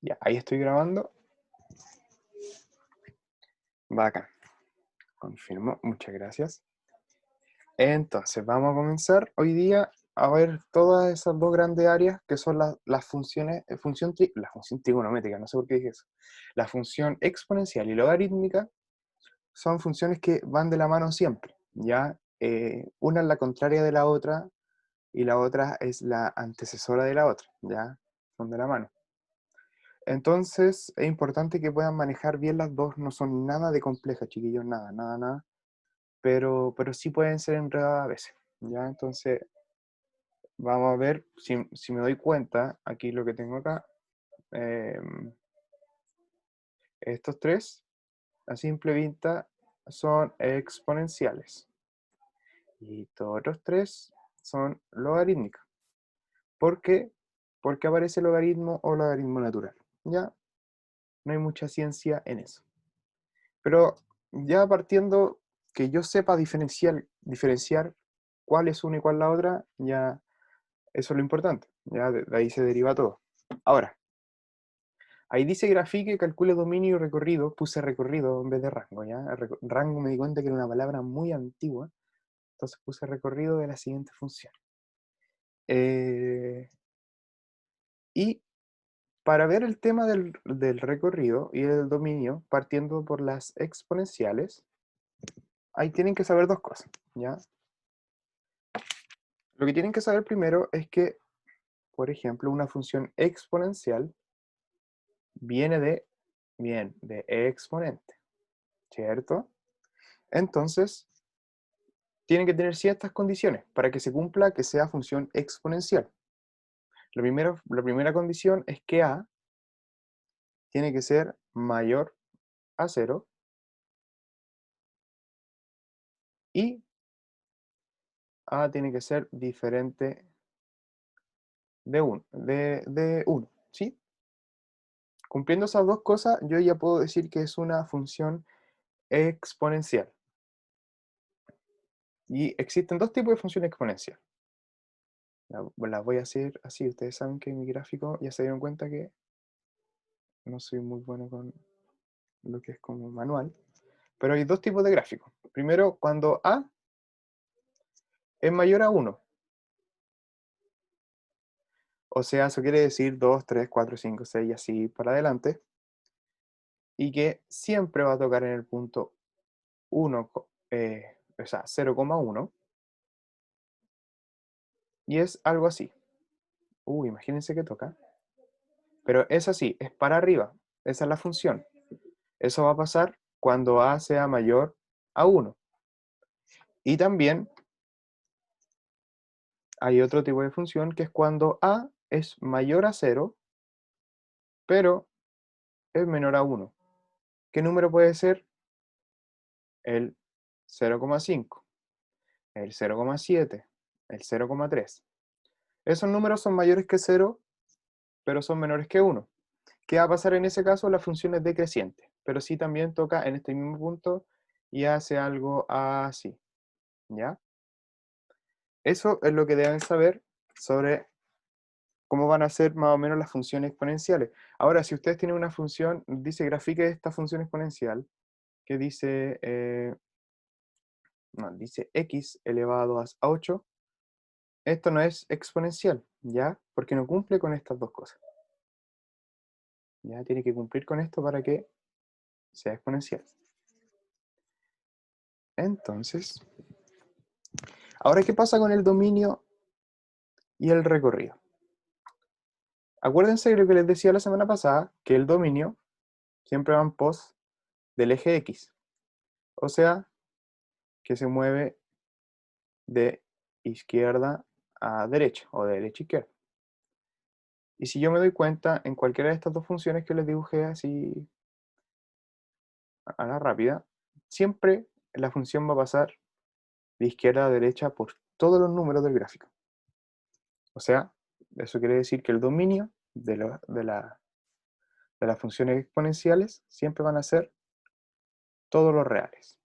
Ya, ahí estoy grabando. Bacán. Confirmo, muchas gracias. Entonces, vamos a comenzar hoy día a ver todas esas dos grandes áreas que son las funciones, la función trigonométrica, no sé por qué dije eso. La función exponencial y logarítmica son funciones que van de la mano siempre, ¿ya? Una es la contraria de la otra y la otra es la antecesora de la otra, ¿ya? Son de la mano. Entonces, es importante que puedan manejar bien las dos, no son nada de complejas, chiquillos, nada, nada, nada, pero sí pueden ser enredadas a veces, ¿ya? Entonces, vamos a ver si me doy cuenta, aquí lo que tengo acá, estos tres, a simple vista, son exponenciales, y todos otros tres son logarítmicas. ¿Por qué? Porque aparece logaritmo o logaritmo natural, ¿ya? No hay mucha ciencia en eso. Pero ya partiendo que yo sepa diferenciar cuál es una y cuál la otra, ya eso es lo importante. Ya de ahí se deriva todo. Ahora, ahí dice grafique, calcule dominio y recorrido. Puse recorrido en vez de rango, ¿ya? Rango me di cuenta que era una palabra muy antigua, entonces puse recorrido de la siguiente función. Y para ver el tema del recorrido y el dominio, partiendo por las exponenciales, ahí tienen que saber dos cosas, ¿ya? Lo que tienen que saber primero es que, por ejemplo, una función exponencial viene de exponente, ¿cierto? Entonces, tienen que tener ciertas condiciones para que se cumpla que sea función exponencial. La primera condición es que a tiene que ser mayor a 0 y a tiene que ser diferente de 1, ¿sí? Cumpliendo esas dos cosas, yo ya puedo decir que es una función exponencial. Y existen dos tipos de función exponencial. Las voy a hacer así. Ustedes saben que en mi gráfico ya se dieron cuenta que no soy muy bueno con lo que es como manual. Pero hay dos tipos de gráficos. Primero, cuando a es mayor a 1. O sea, eso quiere decir 2, 3, 4, 5, 6 y así para adelante. Y que siempre va a tocar en el punto 1, o sea, 0,1. Y es algo así. Imagínense que toca. Pero es así, es para arriba. Esa es la función. Eso va a pasar cuando a sea mayor a 1. Y también hay otro tipo de función que es cuando a es mayor a 0, pero es menor a 1. ¿Qué número puede ser? El 0,5, el 0,7, el 0,3. Esos números son mayores que 0, pero son menores que 1. ¿Qué va a pasar en ese caso? La función es decreciente, pero sí también toca en este mismo punto y hace algo así, ¿ya? Eso es lo que deben saber sobre cómo van a ser más o menos las funciones exponenciales. Ahora, si ustedes tienen una función, dice grafique esta función exponencial, que dice, no, dice x elevado a 8, esto no es exponencial, ¿ya? Porque no cumple con estas dos cosas. Ya tiene que cumplir con esto para que sea exponencial. Entonces, ahora, ¿qué pasa con el dominio y el recorrido? Acuérdense de lo que les decía la semana pasada, que el dominio siempre va en pos del eje X. O sea, que se mueve de izquierda a derecha, o de derecha a izquierda. Y si yo me doy cuenta, en cualquiera de estas dos funciones que les dibujé así a la rápida, siempre la función va a pasar de izquierda a derecha por todos los números del gráfico. O sea, eso quiere decir que el dominio de las funciones exponenciales siempre van a ser todos los reales.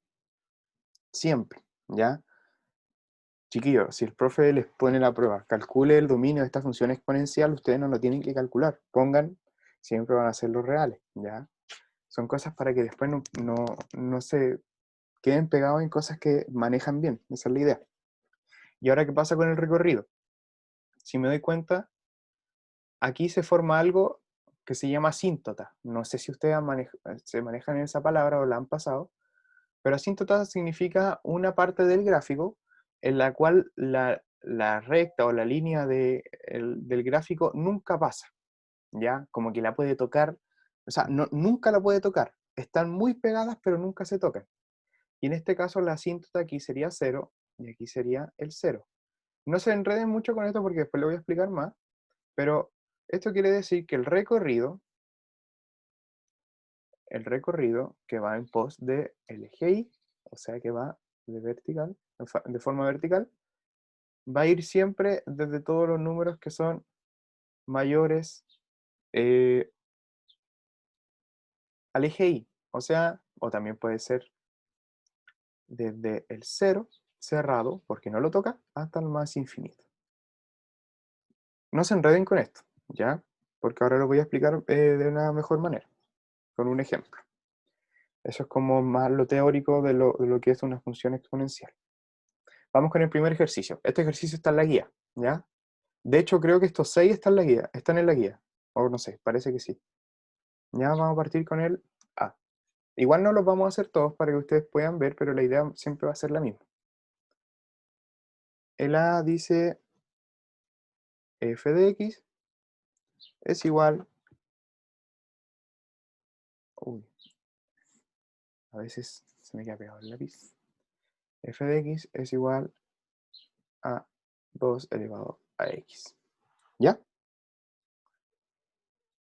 Siempre, ¿ya? Chiquillos, si el profe les pone la prueba, calcule el dominio de esta función exponencial, ustedes no lo tienen que calcular. Pongan siempre van a ser los reales, ¿ya? Son cosas para que después no se queden pegados en cosas que manejan bien, esa es la idea. ¿Y ahora qué pasa con el recorrido? Si me doy cuenta, aquí se forma algo que se llama asíntota. No sé si ustedes se manejan esa palabra o la han pasado, pero asíntota significa una parte del gráfico en la cual la recta o la línea del gráfico nunca pasa, ¿ya? Como que la puede tocar, o sea, nunca la puede tocar. Están muy pegadas, pero nunca se tocan. Y en este caso la asíntota aquí sería 0 y aquí sería el 0. No se enreden mucho con esto porque después lo voy a explicar más, pero esto quiere decir que el recorrido que va en pos del eje Y, o sea que va de forma vertical, va a ir siempre desde todos los números que son mayores al eje Y, o sea, o también puede ser desde el 0 cerrado, porque no lo toca, hasta el más infinito. No se enreden con esto, ¿ya? Porque ahora lo voy a explicar de una mejor manera, con un ejemplo. Eso es como más lo teórico de lo que es una función exponencial. Vamos con el primer ejercicio. Este ejercicio está en la guía, ¿ya? De hecho, creo que estos 6 están en la guía. O no sé, parece que sí. Ya vamos a partir con el A. Igual no los vamos a hacer todos para que ustedes puedan ver, pero la idea siempre va a ser la misma. El A dice f de x es igual... Uy, a veces se me queda pegado el lápiz. F de x es igual a 2 elevado a x. ¿Ya?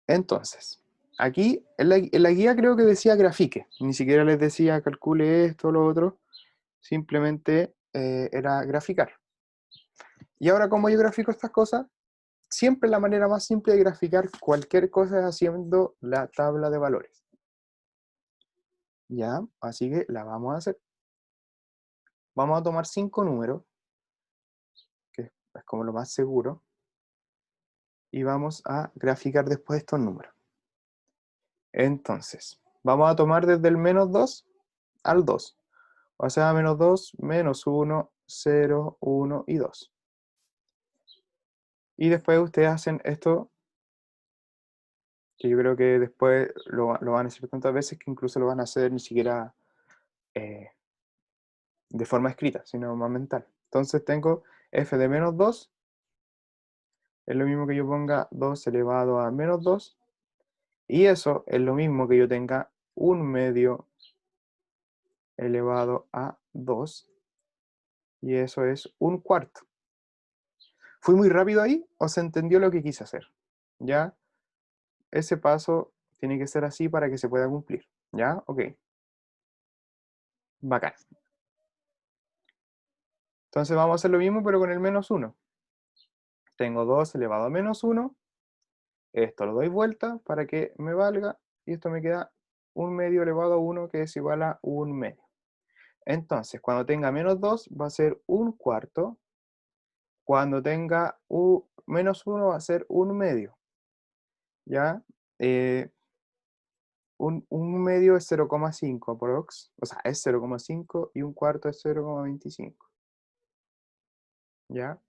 Entonces, aquí en la guía creo que decía grafique, ni siquiera les decía calcule esto o lo otro, simplemente era graficar. Y ahora, como yo grafico estas cosas, siempre la manera más simple de graficar cualquier cosa es haciendo la tabla de valores. ¿Ya? Así que la vamos a hacer. Vamos a tomar 5 números, que es como lo más seguro, y vamos a graficar después estos números. Entonces, vamos a tomar desde el menos 2 al 2. O sea, menos 2, menos 1, 0, 1 y 2. Y después ustedes hacen esto, que yo creo que después lo van a hacer tantas veces que incluso lo van a hacer ni siquiera de forma escrita, sino más mental. Entonces tengo f de menos 2, es lo mismo que yo ponga 2 elevado a menos 2, y eso es lo mismo que yo tenga 1/2 elevado a 2, y eso es 1/4. ¿Fui muy rápido ahí o se entendió lo que quise hacer? ¿Ya? Ese paso tiene que ser así para que se pueda cumplir. ¿Ya? Ok. Bacán. Entonces vamos a hacer lo mismo, pero con el menos 1. Tengo 2 elevado a menos 1. Esto lo doy vuelta para que me valga. Y esto me queda 1/2 elevado a 1, que es igual a 1/2. Entonces, cuando tenga menos 2, va a ser 1/4. Cuando tenga menos 1, va a ser 1/2. ¿Ya? Un medio es 0,5 aprox, o sea, es 0,5 y 1/4 es 0,25. ¿Ya?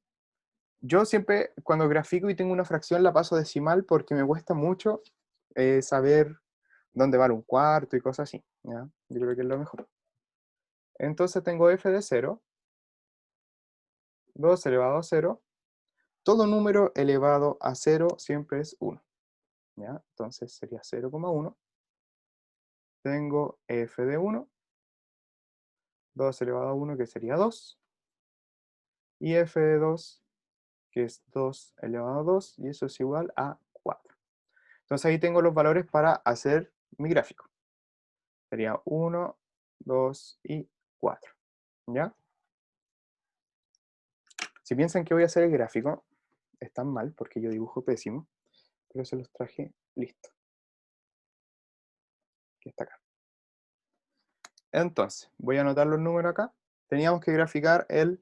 Yo siempre, cuando grafico y tengo una fracción, la paso a decimal porque me cuesta mucho saber dónde va el 1/4 y cosas así. ¿Ya? Yo creo que es lo mejor. Entonces tengo f de 0, 2 elevado a 0. Todo número elevado a 0 siempre es 1. ¿Ya? Entonces sería 0,1. Tengo f de 1, 2 elevado a 1, que sería 2. Y f de 2, que es 2 elevado a 2, y eso es igual a 4. Entonces ahí tengo los valores para hacer mi gráfico. Sería 1, 2 y 4. ¿Ya? Si piensan que voy a hacer el gráfico, están mal porque yo dibujo pésimo, pero se los traje listo. Que está acá. Entonces, voy a anotar los números acá. Teníamos que graficar el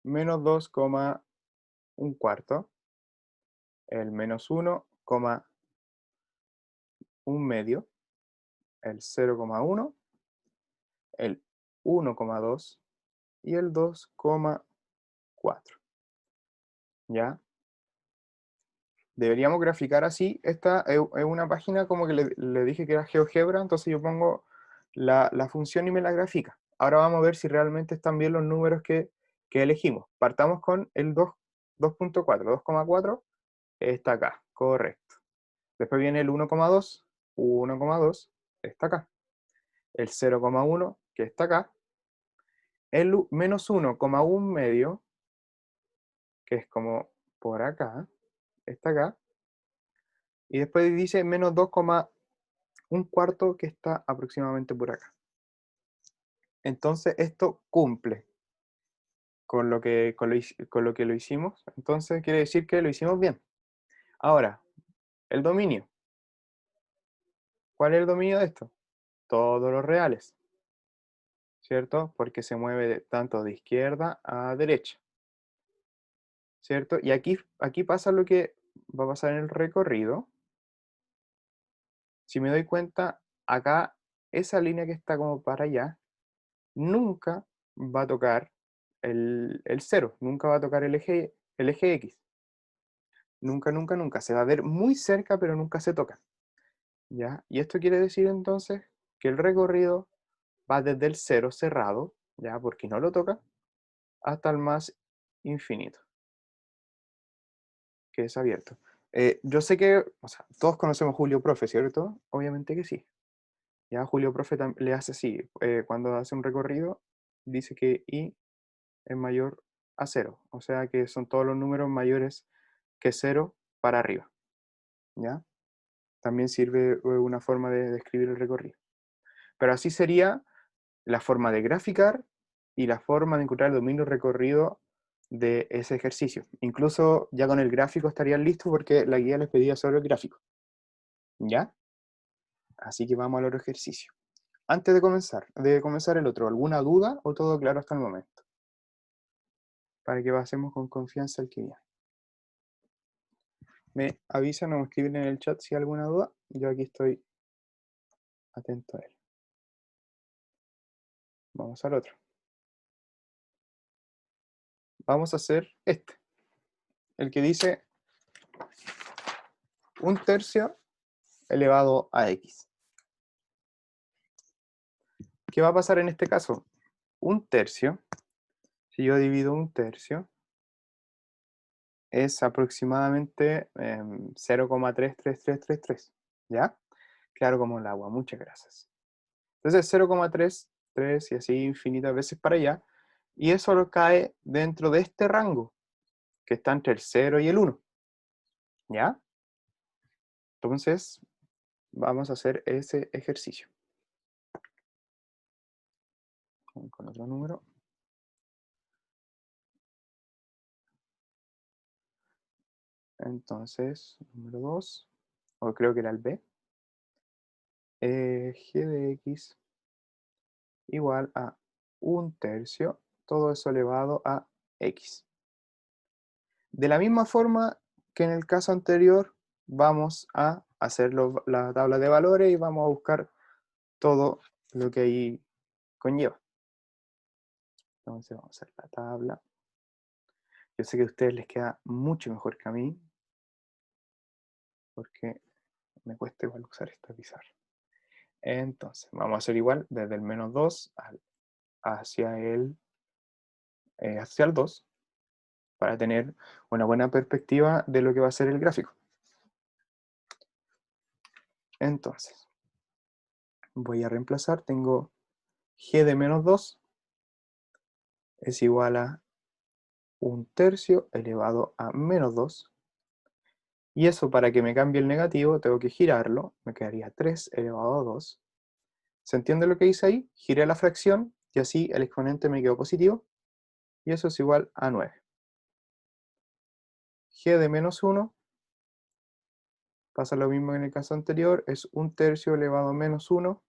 menos 2,1/4, el menos 1,25, 1 medio, el 0,1, el 1,2 y el 2,4. ¿Ya? Deberíamos graficar así. Esta es una página como que le dije que era GeoGebra, entonces yo pongo la función y me la grafica. Ahora vamos a ver si realmente están bien los números que elegimos. Partamos con el 2.4, 2,4 está acá, correcto. Después viene el 1,2, 1,2 está acá. El 0,1 que está acá. El menos 1,1 medio, que es como por acá, está acá. Y después dice menos 2,1 cuarto, que está aproximadamente por acá. Entonces esto cumple con lo que lo hicimos. Entonces quiere decir que lo hicimos bien. Ahora, el dominio. ¿Cuál es el dominio de esto? Todos los reales, ¿cierto? Porque se mueve tanto de izquierda a derecha, ¿cierto? Y aquí pasa lo que va a pasar en el recorrido. Si me doy cuenta, acá esa línea que está como para allá, nunca va a tocar el 0, nunca va a tocar el eje X. Nunca, nunca, nunca. Se va a ver muy cerca, pero nunca se toca. ¿Ya? Y esto quiere decir entonces que el recorrido va desde el 0 cerrado, ¿ya? Porque no lo toca, hasta el más infinito, que es abierto. Yo sé que, o sea, todos conocemos Julio Profe, ¿cierto? Obviamente que sí. Ya Julio Profe le hace así, cuando hace un recorrido, dice que I es mayor a 0, o sea que son todos los números mayores que 0 para arriba, ¿ya? También sirve una forma de describir el recorrido. Pero así sería la forma de graficar y la forma de encontrar el dominio recorrido de ese ejercicio. Incluso ya con el gráfico estarían listos porque la guía les pedía solo el gráfico, ¿ya? Así que vamos al otro ejercicio. Antes de comenzar el otro, ¿alguna duda o todo claro hasta el momento? Para que pasemos con confianza el que viene. Me avisan o me escriben en el chat si hay alguna duda. Yo aquí estoy atento a él. Vamos al otro. Vamos a hacer este. El que dice 1/3 elevado a x. ¿Qué va a pasar en este caso? 1/3, si yo divido 1/3, es aproximadamente 0,33333, ¿ya? Claro como el agua, muchas gracias. Entonces 0,33 y así infinitas veces para allá, y eso lo cae dentro de este rango, que está entre el 0 y el 1, ¿ya? Entonces vamos a hacer ese ejercicio. Con otro número. Entonces, número 2, o creo que era el B, g de x igual a 1/3, todo eso elevado a x. De la misma forma que en el caso anterior, vamos a hacer la tabla de valores y vamos a buscar todo lo que ahí conlleva. Entonces vamos a hacer la tabla. Yo sé que a ustedes les queda mucho mejor que a mí, porque me cuesta igual usar esta pizarra. Entonces, vamos a hacer igual desde el menos 2 hacia el 2, para tener una buena perspectiva de lo que va a ser el gráfico. Entonces, voy a reemplazar, tengo g de menos 2 es igual a 1/3 elevado a menos 2, y eso, para que me cambie el negativo tengo que girarlo, me quedaría 3 elevado a 2. ¿Se entiende lo que hice ahí? Giré la fracción y así el exponente me quedó positivo, y eso es igual a 9. G de menos 1 pasa lo mismo que en el caso anterior, es 1/3 elevado a menos 1.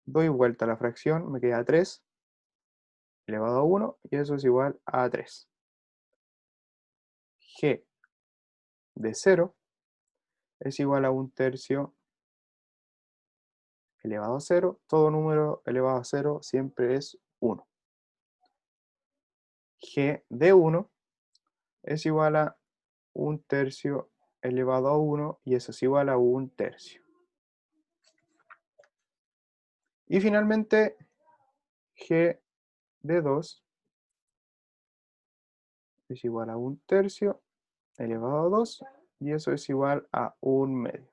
Doy vuelta a la fracción, me queda 3 elevado a 1, y eso es igual a 3. G de 0 es igual a 1/3 elevado a 0. Todo número elevado a 0 siempre es 1. G de 1 es igual a 1/3 elevado a 1, y eso es igual a 1/3. Y finalmente, G de 2 es igual a 1/3 elevado a 2, y eso es igual a 1/2.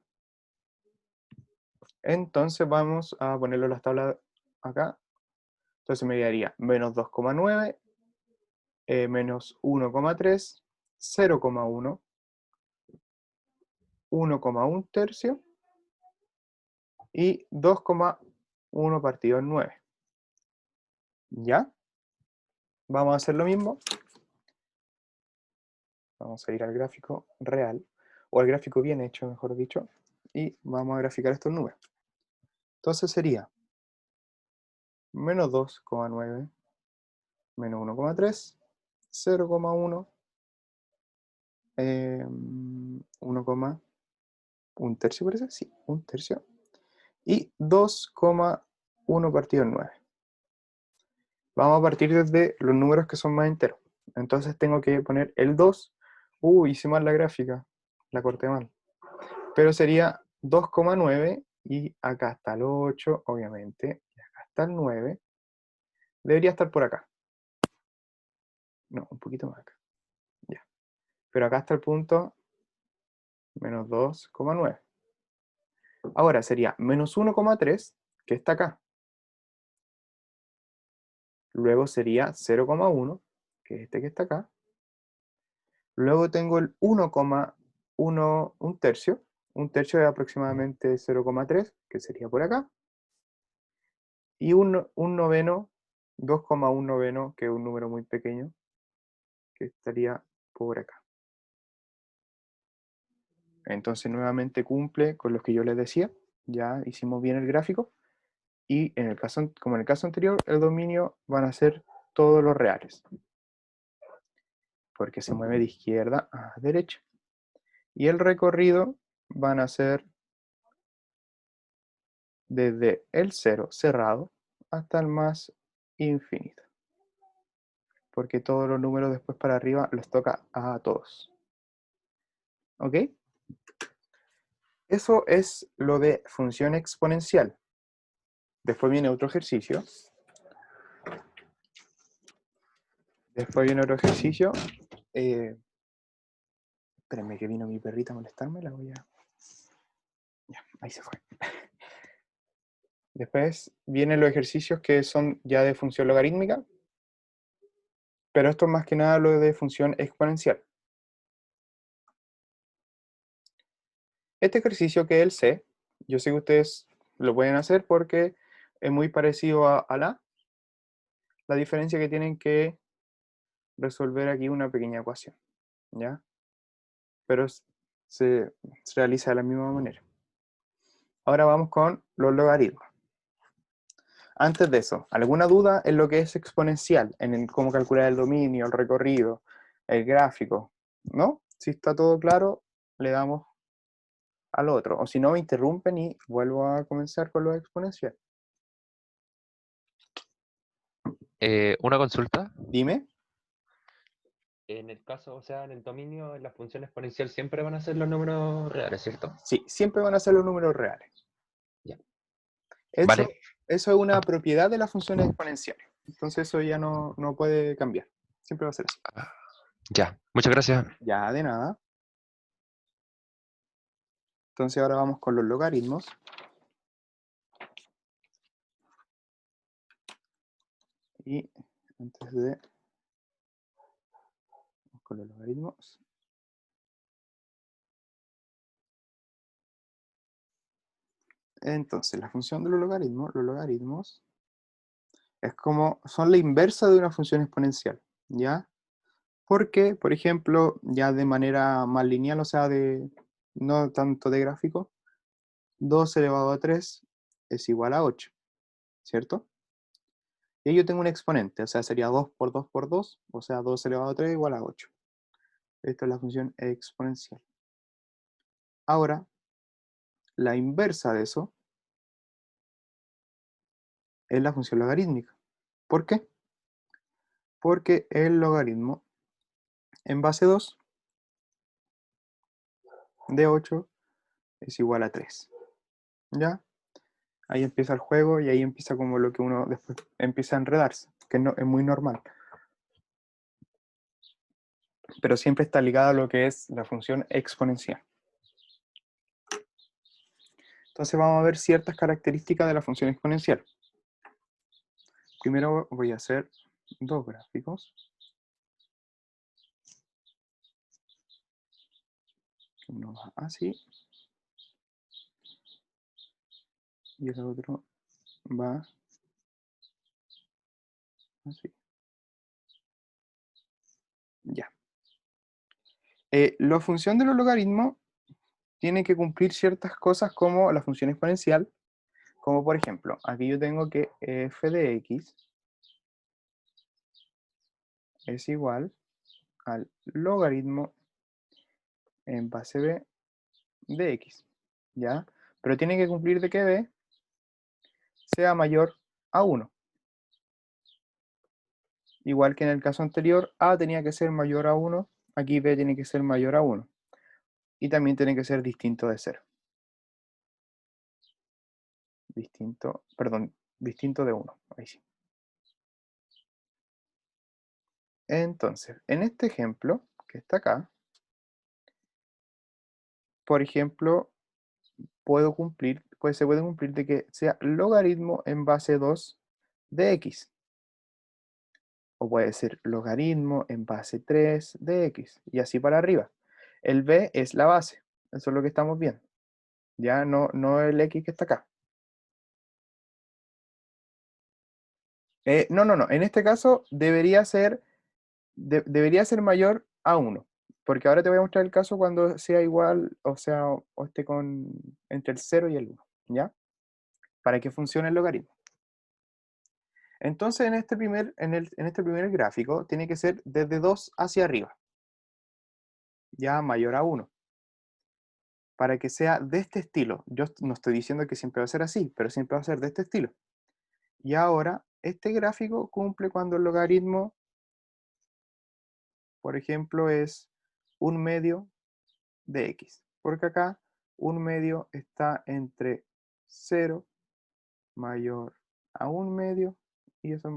Entonces vamos a ponerlo en las tablas acá. Entonces me quedaría menos 2,9, menos 1,3, 0,1, 1,1/3 y 2,1 partido en 9. ¿Ya? Vamos a hacer lo mismo. Vamos a ir al gráfico real, o al gráfico bien hecho, mejor dicho, y vamos a graficar estos números. Entonces sería menos 2,9, menos 1,3, 0,1, 1,1/3 parece, sí, 1/3, y 2,1 partido en 9. Vamos a partir desde los números que son más enteros. Entonces tengo que poner el 2. Hice mal la gráfica, la corté mal. Pero sería 2,9, y acá está el 8, obviamente, y acá está el 9. Debería estar por acá. No, un poquito más acá. Ya. Pero acá está el punto menos 2,9. Ahora sería menos 1,3, que está acá. Luego sería 0,1, que es este que está acá. Luego tengo el 1,1, 1/3. 1/3 es aproximadamente 0,3, que sería por acá. Y un noveno, 2,1 noveno, que es un número muy pequeño, que estaría por acá. Entonces nuevamente cumple con lo que yo les decía. Ya hicimos bien el gráfico. Y en el caso, como en el caso anterior, el dominio van a ser todos los reales, porque se mueve de izquierda a derecha. Y el recorrido van a ser desde el 0 cerrado hasta el más infinito, porque todos los números después para arriba les toca a todos. ¿Ok? Eso es lo de función exponencial. Después viene otro ejercicio. Espérenme que vino mi perrita a molestarme, la voy a... Ya, ahí se fue. Después vienen los ejercicios que son ya de función logarítmica, pero esto es más que nada lo de función exponencial. Este ejercicio que es el C, yo sé que ustedes lo pueden hacer porque es muy parecido a la diferencia que tienen que resolver aquí una pequeña ecuación, ¿ya? Pero se realiza de la misma manera. Ahora vamos con los logaritmos. Antes de eso, ¿alguna duda en lo que es exponencial? En cómo calcular el dominio, el recorrido, el gráfico, ¿no? Si está todo claro, le damos al otro. O si no, me interrumpen y vuelvo a comenzar con lo exponencial. Una consulta. Dime. En el caso, o sea, en el dominio, en la función exponencial siempre van a ser los números reales, ¿cierto? Sí, siempre van a ser los números reales. Ya. Eso, Vale. eso es una Ah, propiedad de las funciones exponenciales. Entonces eso ya no puede cambiar. Siempre va a ser así. ah, ya. Muchas gracias. Ya, de nada. Entonces ahora vamos con los logaritmos. Y antes de... Vamos con los logaritmos. Entonces, la función de los logaritmos es como, son la inversa de una función exponencial, ¿ya? Porque, por ejemplo, ya de manera más lineal, o sea, no tanto de gráfico, 2 elevado a 3 es igual a 8, ¿cierto? Y ahí yo tengo un exponente, o sea, sería 2 por 2 por 2, o sea, 2 elevado a 3 igual a 8. Esta es la función exponencial. Ahora, la inversa de eso es la función logarítmica. ¿Por qué? Porque el logaritmo en base 2 de 8 es igual a 3. ¿Ya? Ahí empieza el juego y ahí empieza como lo que uno después empieza a enredarse, que no, es muy normal. Pero siempre está ligado a lo que es la función exponencial. Entonces vamos a ver ciertas características de la función exponencial. Primero voy a hacer dos gráficos. Uno va así. Y el otro va así. Ya. La función de los logaritmos tiene que cumplir ciertas cosas como la función exponencial. Como por ejemplo, aquí yo tengo que f de x es igual al logaritmo en base b de x, ¿ya? Pero tiene que cumplir de que b sea mayor a 1. Igual que en el caso anterior, a tenía que ser mayor a 1, aquí b tiene que ser mayor a 1. Y también tiene que ser distinto de 0. Distinto de 1, ahí sí. Entonces, en este ejemplo, que está acá, por ejemplo, se puede cumplir de que sea logaritmo en base 2 de x. O puede ser logaritmo en base 3 de x. Y así para arriba. El b es la base. Eso es lo que estamos viendo. Ya no el x que está acá. No. En este caso debería ser mayor a 1. Porque ahora te voy a mostrar el caso cuando sea igual, o sea, o esté entre el 0 y el 1. ¿Ya? Para que funcione el logaritmo. Entonces, en este primer gráfico tiene que ser desde 2 hacia arriba, ya mayor a 1, para que sea de este estilo. Yo no estoy diciendo que siempre va a ser así, pero siempre va a ser de este estilo. Y ahora, este gráfico cumple cuando el logaritmo, por ejemplo, es 1/2 de x, porque acá 1/2 está entre 0 mayor a 1/2 y eso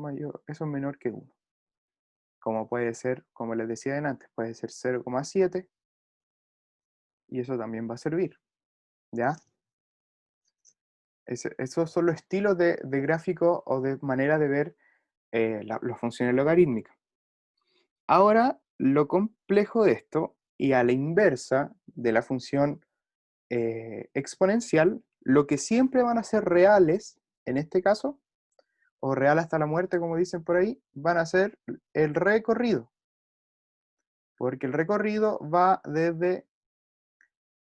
es menor que 1. Como puede ser, como les decía antes, puede ser 0,7 y eso también va a servir, ¿ya? Esos son los estilos de gráfico o de manera de ver las funciones logarítmicas. Ahora, lo complejo de esto, y a la inversa de la función exponencial, lo que siempre van a ser reales, en este caso, o real hasta la muerte, como dicen por ahí, van a ser el recorrido. Porque el recorrido va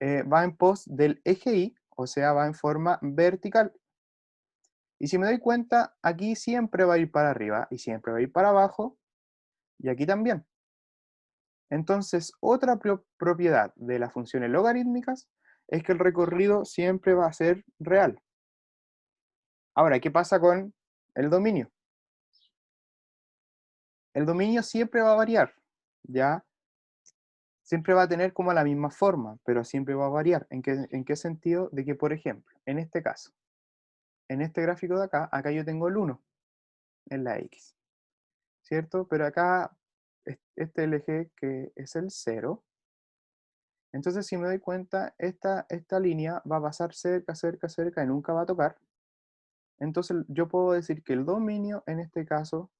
en pos del eje Y, o sea, va en forma vertical. Y si me doy cuenta, aquí siempre va a ir para arriba y siempre va a ir para abajo, y aquí también. Entonces, otra propiedad de las funciones logarítmicas es que el recorrido siempre va a ser real. Ahora, ¿qué pasa con el dominio? El dominio siempre va a variar, ¿ya? Siempre va a tener como la misma forma, pero siempre va a variar. ¿En qué sentido? De que, por ejemplo, en este caso, en este gráfico de acá yo tengo el 1 en la X, ¿cierto? Pero acá, este el eje que es el 0. Entonces, si me doy cuenta, esta línea va a pasar cerca, cerca, cerca y nunca va a tocar. Entonces, yo puedo decir que el dominio, en este caso,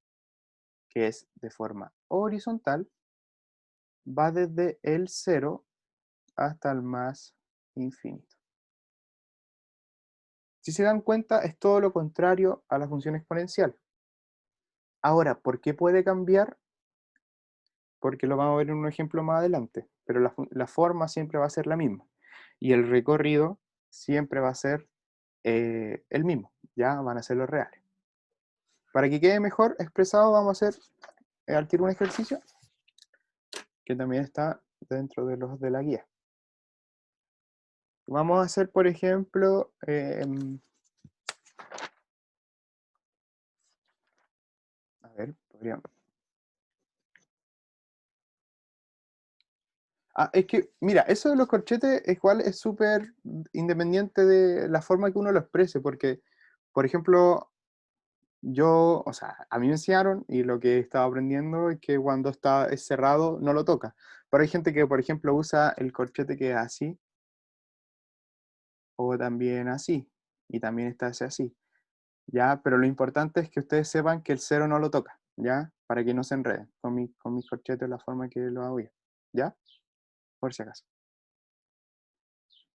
que es de forma horizontal, va desde el 0 hasta el más infinito. Si se dan cuenta, es todo lo contrario a la función exponencial. Ahora, ¿por qué puede cambiar? Porque lo vamos a ver en un ejemplo más adelante, pero la forma siempre va a ser la misma. Y el recorrido siempre va a ser el mismo, ya van a ser los reales. Para que quede mejor expresado, vamos a hacer al tiro un ejercicio que también está dentro de los de la guía. Vamos a hacer, por ejemplo, podríamos. Es que, mira, eso de los corchetes igual es súper independiente de la forma que uno lo exprese, porque, por ejemplo, yo, o sea, a mí me enseñaron y lo que he estado aprendiendo es que cuando es cerrado no lo toca. Pero hay gente que, por ejemplo, usa el corchete que es así o también así, y también está ese así, ¿ya? Pero lo importante es que ustedes sepan que el cero no lo toca, ¿ya? Para que no se enreden con mis corchetes la forma que lo hago yo, ¿ya? Por si acaso.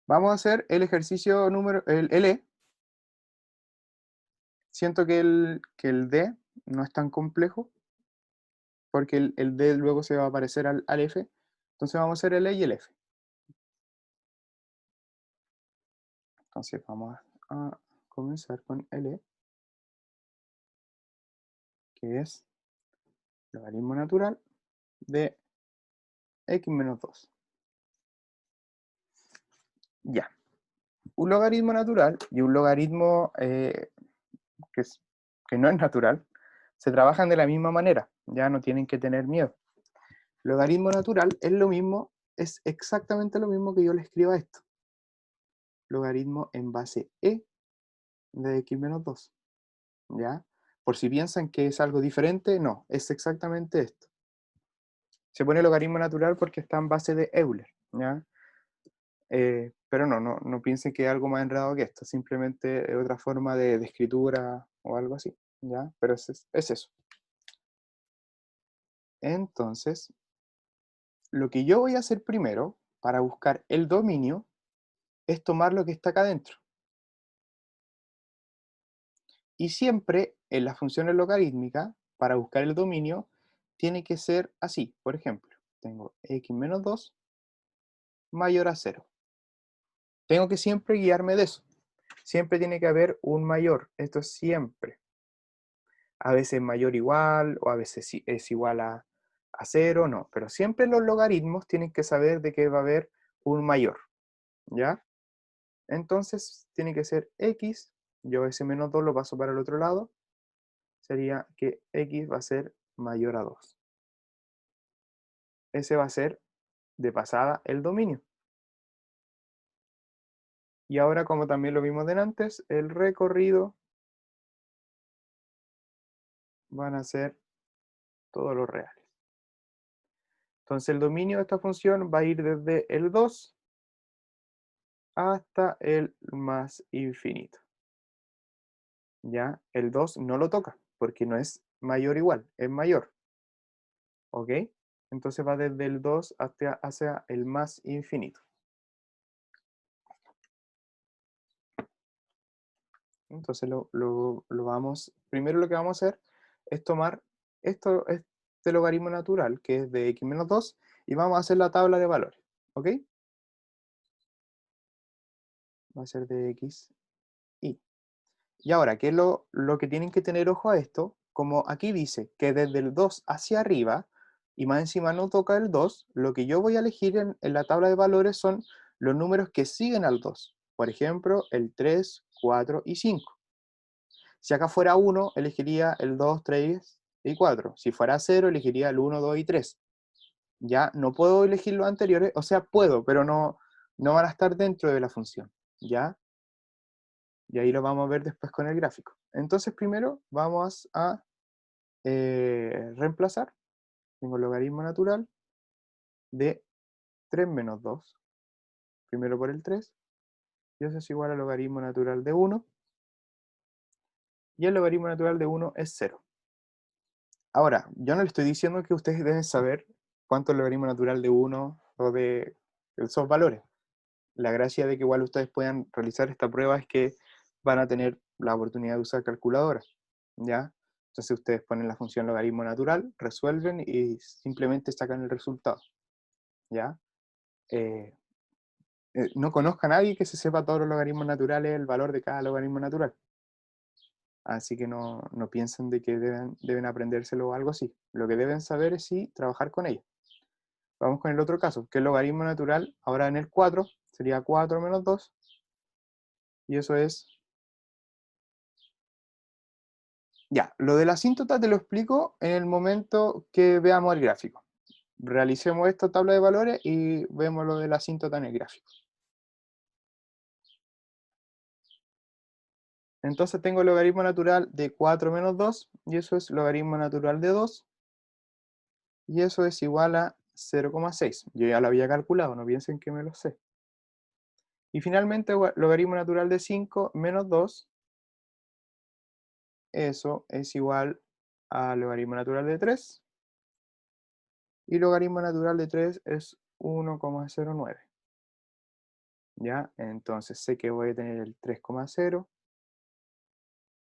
Vamos a hacer el ejercicio número, el L. Siento que el D no es tan complejo, porque el D luego se va a parecer al F. Entonces vamos a hacer el E y el F. Entonces vamos a comenzar con el E, que es logaritmo natural de x menos 2. Ya. Un logaritmo natural y un logaritmo que, que no es natural se trabajan de la misma manera. Ya no tienen que tener miedo. Logaritmo natural es lo mismo, es exactamente lo mismo que yo le escriba esto. Logaritmo en base e de x menos 2. ¿Ya? Por si piensan que es algo diferente, no, es exactamente esto. Se pone logaritmo natural porque está en base de Euler, ¿ya? Pero no piensen que es algo más enredado que esto, simplemente es otra forma de escritura o algo así, ¿ya? Pero es eso. Entonces, lo que yo voy a hacer primero para buscar el dominio es tomar lo que está acá adentro. Y siempre en las funciones logarítmicas, para buscar el dominio, tiene que ser así. Por ejemplo, tengo x menos 2 mayor a 0. Tengo que siempre guiarme de eso. Siempre tiene que haber un mayor. Esto es siempre. A veces mayor igual, o a veces es igual a 0, no. Pero siempre los logaritmos tienen que saber de que va a haber un mayor. ¿Ya? Entonces tiene que ser x. Yo ese menos 2 lo paso para el otro lado. Sería que x va a ser mayor a 2. Ese va a ser de pasada el dominio. Y ahora, como también lo vimos antes, el recorrido van a ser todos los reales. Entonces el dominio de esta función va a ir desde el 2 hasta el más infinito. ¿Ya? El 2 no lo toca, porque no es mayor o igual, es mayor. ¿Ok? Entonces va desde el 2 hacia el más infinito. Entonces primero lo que vamos a hacer es tomar este logaritmo natural, que es de x menos 2, y vamos a hacer la tabla de valores. ¿Ok? Va a ser de x, y. Y ahora, ¿qué es lo que tienen que tener ojo a esto? Como aquí dice que desde el 2 hacia arriba, y más encima no toca el 2, lo que yo voy a elegir en la tabla de valores son los números que siguen al 2. Por ejemplo, el 3, 4 y 5. Si acá fuera 1, elegiría el 2, 3 y 4. Si fuera 0, elegiría el 1, 2 y 3. Ya no puedo elegir los anteriores, o sea, puedo, pero no van a estar dentro de la función. ¿Ya? Y ahí lo vamos a ver después con el gráfico. Entonces primero vamos a reemplazar. Tengo el logaritmo natural de 3 menos 2. Primero por el 3. Y eso es igual al logaritmo natural de 1. Y el logaritmo natural de 1 es 0. Ahora, yo no le estoy diciendo que ustedes deben saber cuánto es el logaritmo natural de 1 o de esos valores. La gracia de que igual ustedes puedan realizar esta prueba es que van a tener la oportunidad de usar calculadora, ¿ya? Entonces ustedes ponen la función logaritmo natural, resuelven y simplemente sacan el resultado, ¿ya? No conozco a nadie que se sepa todos los logaritmos naturales, el valor de cada logaritmo natural. Así que no piensen de que deben aprendérselo o algo así. Lo que deben saber es sí trabajar con ello. Vamos con el otro caso, que el logaritmo natural, ahora en el 4, sería 4 menos 2, y eso es Ya, lo de la asíntota te lo explico en el momento que veamos el gráfico. Realicemos esta tabla de valores y vemos lo de la asíntota en el gráfico. Entonces tengo el logaritmo natural de 4 menos 2, y eso es logaritmo natural de 2, y eso es igual a 0,6. Yo ya lo había calculado, no piensen que me lo sé. Y finalmente, logaritmo natural de 5 menos 2, eso es igual a logaritmo natural de 3, y logaritmo natural de 3 es 1,09. ¿Ya? Entonces sé que voy a tener el 3,0,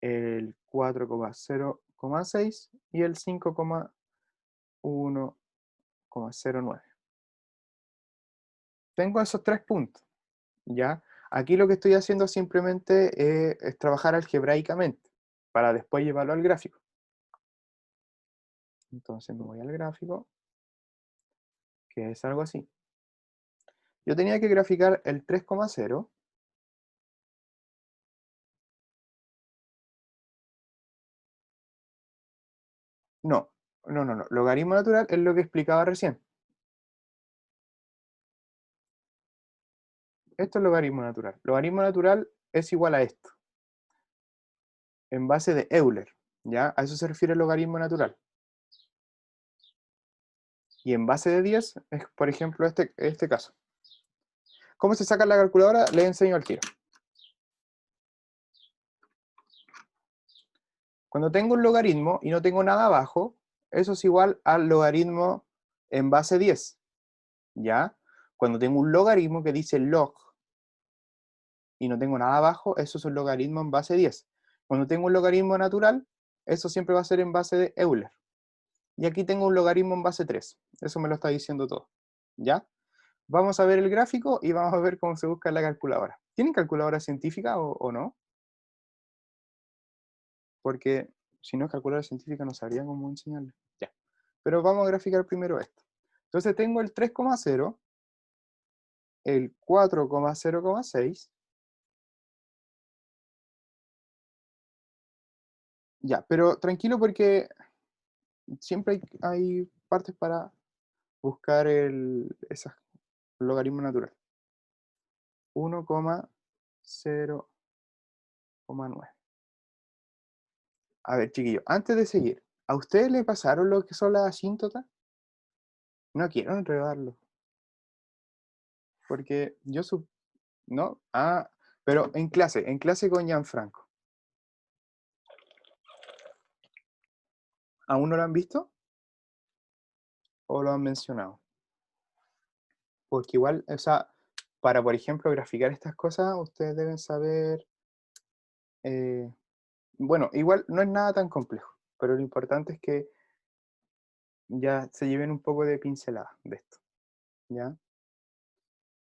el 4,0,6 y el 5,1,09. Tengo esos tres puntos, ¿ya? Aquí lo que estoy haciendo simplemente es trabajar algebraicamente para después llevarlo al gráfico. Entonces me voy al gráfico, que es algo así. Yo tenía que graficar el 3,0. No, no. Logaritmo natural es lo que explicaba recién. Esto es logaritmo natural. Logaritmo natural es igual a esto, en base de Euler, ¿ya? A eso se refiere el logaritmo natural. Y en base de 10 es, por ejemplo, este caso. ¿Cómo se saca la calculadora? Les enseño al tiro. Cuando tengo un logaritmo y no tengo nada abajo, eso es igual al logaritmo en base 10, ¿ya? Cuando tengo un logaritmo que dice log y no tengo nada abajo, eso es un logaritmo en base 10. Cuando tengo un logaritmo natural, eso siempre va a ser en base de Euler. Y aquí tengo un logaritmo en base 3. Eso me lo está diciendo todo, ¿ya? Vamos a ver el gráfico y vamos a ver cómo se busca en la calculadora. ¿Tienen calculadora científica o no? Porque si no es calculadora científica no sabría cómo enseñarle. Ya. Pero vamos a graficar primero esto. Entonces tengo el 3,0, el 4,0,6. Ya, pero tranquilo porque siempre hay partes para buscar ese logaritmo natural. 1,0,9. A ver, chiquillos, antes de seguir, ¿a ustedes les pasaron lo que son las asíntotas? No quiero enredarlo, porque ¿no? Ah, pero en clase con Gianfranco. ¿Aún no lo han visto? ¿O lo han mencionado? Porque igual, o sea, para, por ejemplo, graficar estas cosas, ustedes deben saber, eh, bueno, igual no es nada tan complejo, pero lo importante es que ya se lleven un poco de pincelada de esto, ¿ya?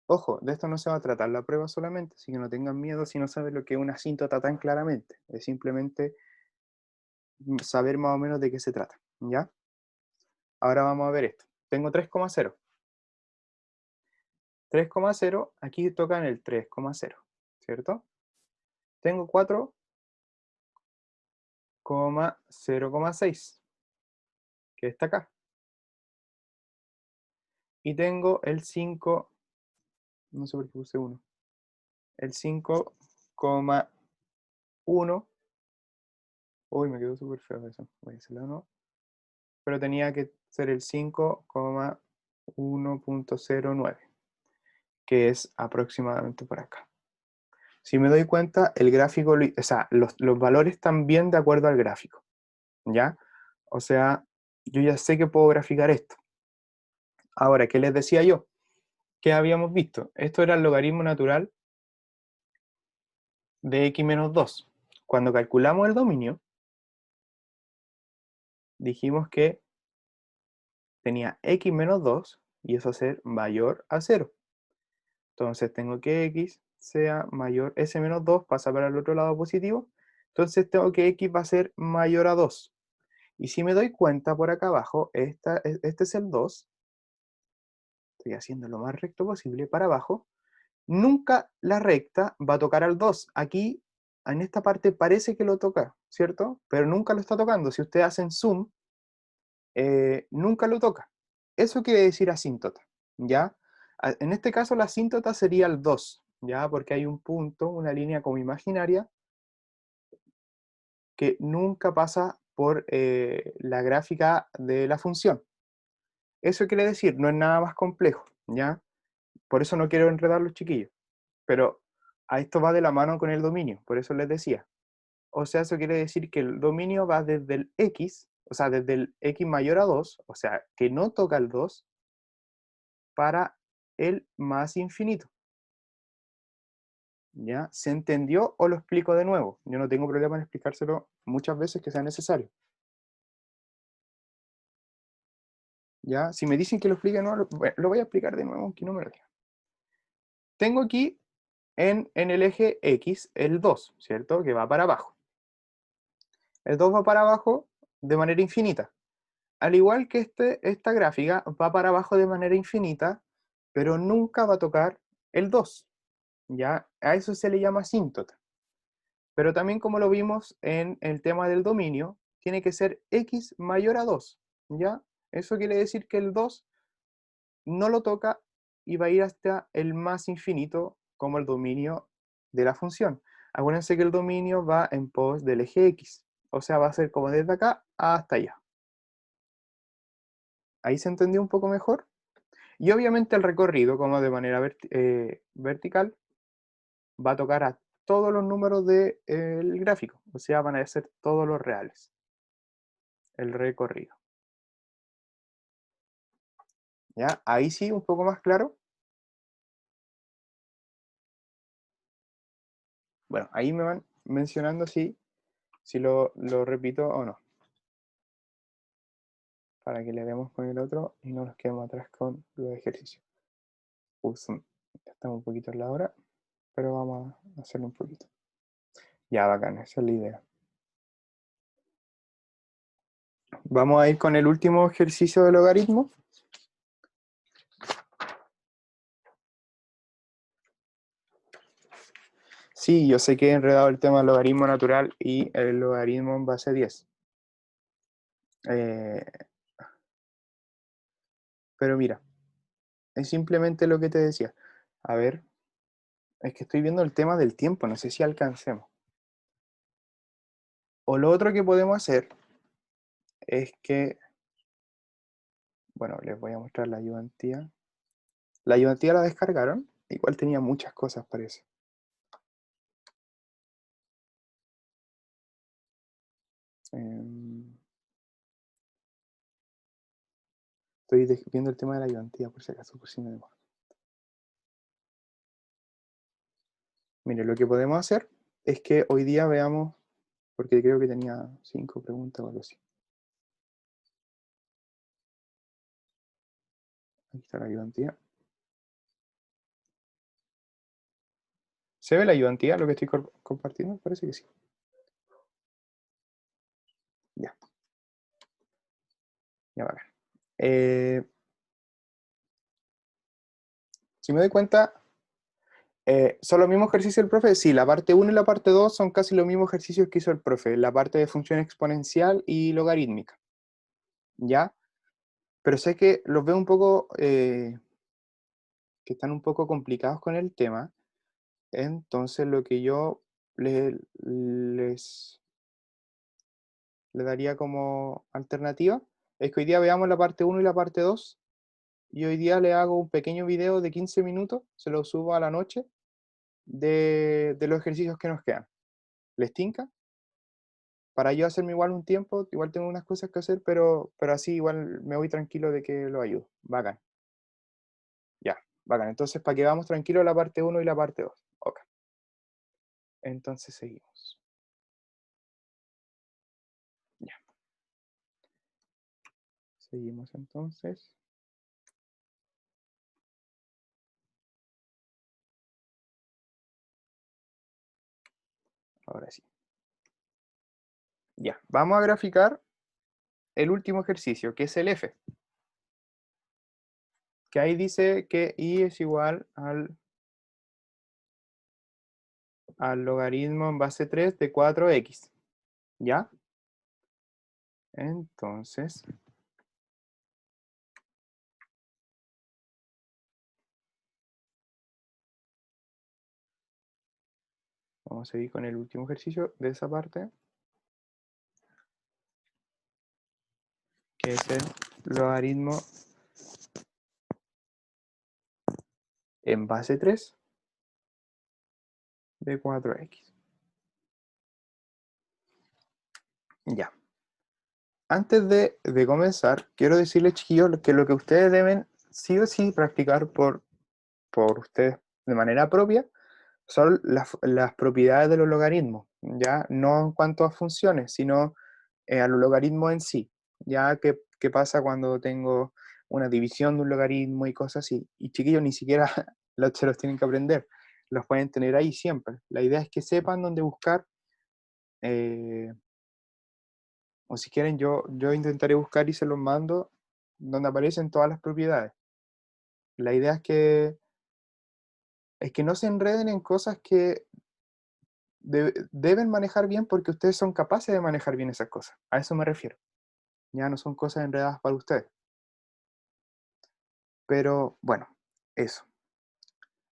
Ojo, de esto no se va a tratar la prueba solamente, así que no tengan miedo si no saben lo que es una asíntota tan claramente. Es simplemente saber más o menos de qué se trata, ¿ya? Ahora vamos a ver esto. Tengo 3,0. 3,0, aquí toca en el 3,0, ¿cierto? Tengo 4,0,6, que está acá. Y tengo el 5, no sé por qué puse 1, el 5,1. Uy, me quedó súper feo eso. Voy a hacerlo, ¿no? Pero tenía que ser el 5,1.09, que es aproximadamente por acá. Si me doy cuenta, el gráfico, o sea, los valores están bien de acuerdo al gráfico, ¿ya? O sea, yo ya sé que puedo graficar esto. Ahora, ¿qué les decía yo? ¿Qué habíamos visto? Esto era el logaritmo natural de x menos 2. Cuando calculamos el dominio, dijimos que tenía x menos 2 y eso va a ser mayor a 0. Entonces tengo que x sea mayor, s menos 2 pasa para el otro lado positivo, entonces tengo que x va a ser mayor a 2. Y si me doy cuenta por acá abajo, este es el 2, estoy haciendo lo más recto posible para abajo, nunca la recta va a tocar al 2. Aquí en esta parte parece que lo toca, ¿cierto? Pero nunca lo está tocando. Si ustedes hacen zoom, nunca lo toca. Eso quiere decir asíntota, ¿ya? En este caso la asíntota sería el 2, ¿ya? Porque hay un punto, una línea como imaginaria, que nunca pasa por la gráfica de la función. Eso quiere decir, no es nada más complejo, ¿ya? Por eso no quiero enredar a los chiquillos. Pero a esto va de la mano con el dominio, por eso les decía. O sea, eso quiere decir que el dominio va desde el x, o sea, desde el x mayor a 2, o sea, que no toca el 2, para el más infinito. ¿Ya? ¿Se entendió o lo explico de nuevo? Yo no tengo problema en explicárselo muchas veces que sea necesario. ¿Ya? Si me dicen que lo explique de nuevo, lo voy a explicar de nuevo, aunque no me lo digan. Tengo aquí en el eje X el 2, ¿cierto? Que va para abajo. El 2 va para abajo de manera infinita. Al igual que esta gráfica va para abajo de manera infinita, pero nunca va a tocar el 2. ¿Ya? A eso se le llama asíntota. Pero también como lo vimos en el tema del dominio, tiene que ser x mayor a 2. ¿Ya? Eso quiere decir que el 2 no lo toca y va a ir hasta el más infinito como el dominio de la función. Acuérdense que el dominio va en pos del eje x. O sea, va a ser como desde acá hasta allá. ¿Ahí se entendió un poco mejor? Y obviamente el recorrido, como de manera vertical, va a tocar a todos los números del gráfico. O sea, van a ser todos los reales. El recorrido. ¿Ya? Ahí sí, un poco más claro. Bueno, ahí me van mencionando si lo repito o no. Para que le demos con el otro y no nos quedemos atrás con los ejercicios. Estamos un poquito en la hora, pero vamos a hacerlo un poquito. Ya, bacán, esa es la idea. Vamos a ir con el último ejercicio de logaritmo. Sí, yo sé que he enredado el tema del logaritmo natural y el logaritmo en base 10. Pero mira, es simplemente lo que te decía. A ver, es que estoy viendo el tema del tiempo, no sé si alcancemos. O lo otro que podemos hacer es que, bueno, les voy a mostrar la ayudantía. La ayudantía la descargaron, igual tenía muchas cosas, parece. Estoy viendo el tema de la ayudantía, por si acaso, por si me demoro. Mire, lo que podemos hacer es que hoy día veamos, porque creo que tenía 5 preguntas o algo así. Aquí está la ayudantía. ¿Se ve la ayudantía, lo que estoy compartiendo? Parece que sí. Ya. Ya vale. Si me doy cuenta, ¿son los mismos ejercicios del profe? Sí, la parte 1 y la parte 2 son casi los mismos ejercicios que hizo el profe. La parte de función exponencial y logarítmica. ¿Ya? Pero sé que los veo un poco, que están un poco complicados con el tema. Entonces lo que yo les daría como alternativa es que hoy día veamos la parte 1 y la parte 2. Y hoy día le hago un pequeño video de 15 minutos, se lo subo a la noche, de los ejercicios que nos quedan. ¿Les tinca? Para yo hacerme igual un tiempo, igual tengo unas cosas que hacer, pero así igual me voy tranquilo de que lo ayudo. Bacán. Ya, bacán. Entonces, para que vamos tranquilos la parte 1 y la parte 2. Ok. Entonces seguimos. Ya. Seguimos entonces. Ahora sí. Ya, vamos a graficar el último ejercicio, que es el F. Que ahí dice que I es igual al al logaritmo en base 3 de 4x. ¿Ya? Entonces, vamos a seguir con el último ejercicio de esa parte, que es el logaritmo en base 3 de 4x. Ya. Antes de comenzar, quiero decirles, chiquillos, que lo que ustedes deben sí o sí practicar por ustedes de manera propia son las propiedades de los logaritmos, ¿ya? No en cuanto a funciones, sino a los logaritmos en sí, ¿ya? ¿Qué pasa cuando tengo una división de un logaritmo y cosas así? Y chiquillos, ni siquiera se los tienen que aprender, los pueden tener ahí siempre. La idea es que sepan dónde buscar, eh, o si quieren, yo intentaré buscar y se los mando donde aparecen todas las propiedades. La idea es que no se enreden en cosas que deben manejar bien porque ustedes son capaces de manejar bien esas cosas. A eso me refiero. Ya no son cosas enredadas para ustedes. Pero bueno, eso.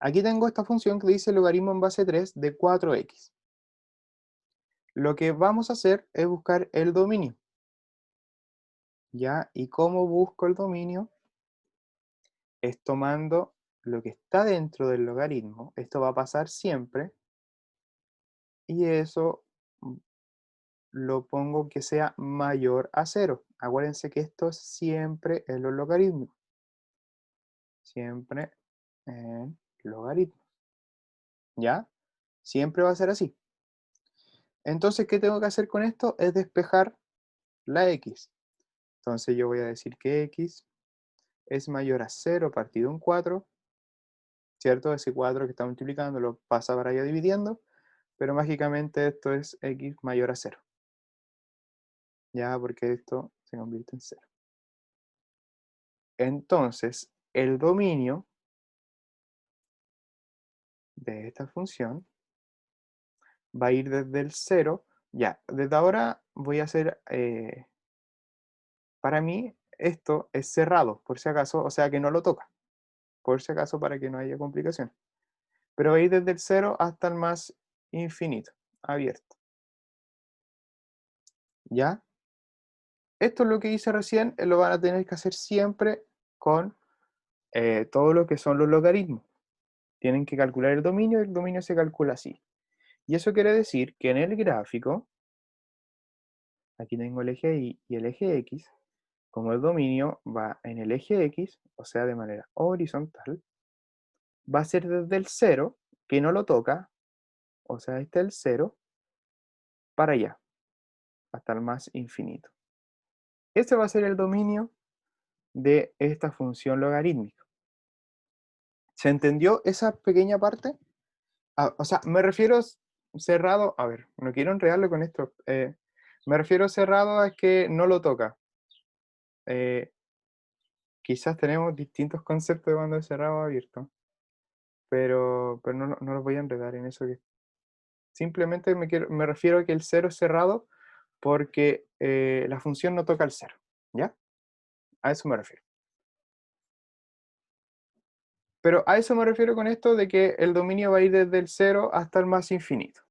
Aquí tengo esta función que dice logaritmo en base 3 de 4x. Lo que vamos a hacer es buscar el dominio. ¿Ya? ¿Y cómo busco el dominio? Es tomando lo que está dentro del logaritmo. Esto va a pasar siempre. Y eso lo pongo que sea mayor a 0. Acuérdense que esto es siempre en los logaritmos. Siempre en logaritmos. ¿Ya? Siempre va a ser así. Entonces, ¿qué tengo que hacer con esto? Es despejar la x. Entonces yo voy a decir que x es mayor a 0 partido en 4, ¿cierto? Ese 4 que está multiplicando lo pasa para allá dividiendo, pero mágicamente esto es x mayor a 0. Ya, porque esto se convierte en 0. Entonces, el dominio de esta función va a ir desde el 0. Ya, desde ahora voy a hacer, para mí, esto es cerrado, por si acaso, o sea que no lo toca, por si acaso para que no haya complicación. Pero va a ir desde el 0 hasta el más infinito, abierto. ¿Ya? Esto es lo que hice recién, lo van a tener que hacer siempre con todo lo que son los logaritmos. Tienen que calcular el dominio y el dominio se calcula así. Y eso quiere decir que en el gráfico, aquí tengo el eje Y y el eje X, como el dominio va en el eje X, o sea, de manera horizontal, va a ser desde el 0, que no lo toca, o sea, este es el 0, para allá, hasta el más infinito. Este va a ser el dominio de esta función logarítmica. ¿Se entendió esa pequeña parte? O sea, me refiero cerrado, a ver, no quiero enredarlo con esto. Me refiero cerrado a que no lo toca. Eh, Quizás tenemos distintos conceptos de cuando es cerrado o abierto, pero no los voy a enredar en eso. Simplemente me refiero a que el cero es cerrado porque la función no toca el cero, ¿ya? A eso me refiero. Pero a eso me refiero con esto de que el dominio va a ir desde el 0 hasta el más infinito.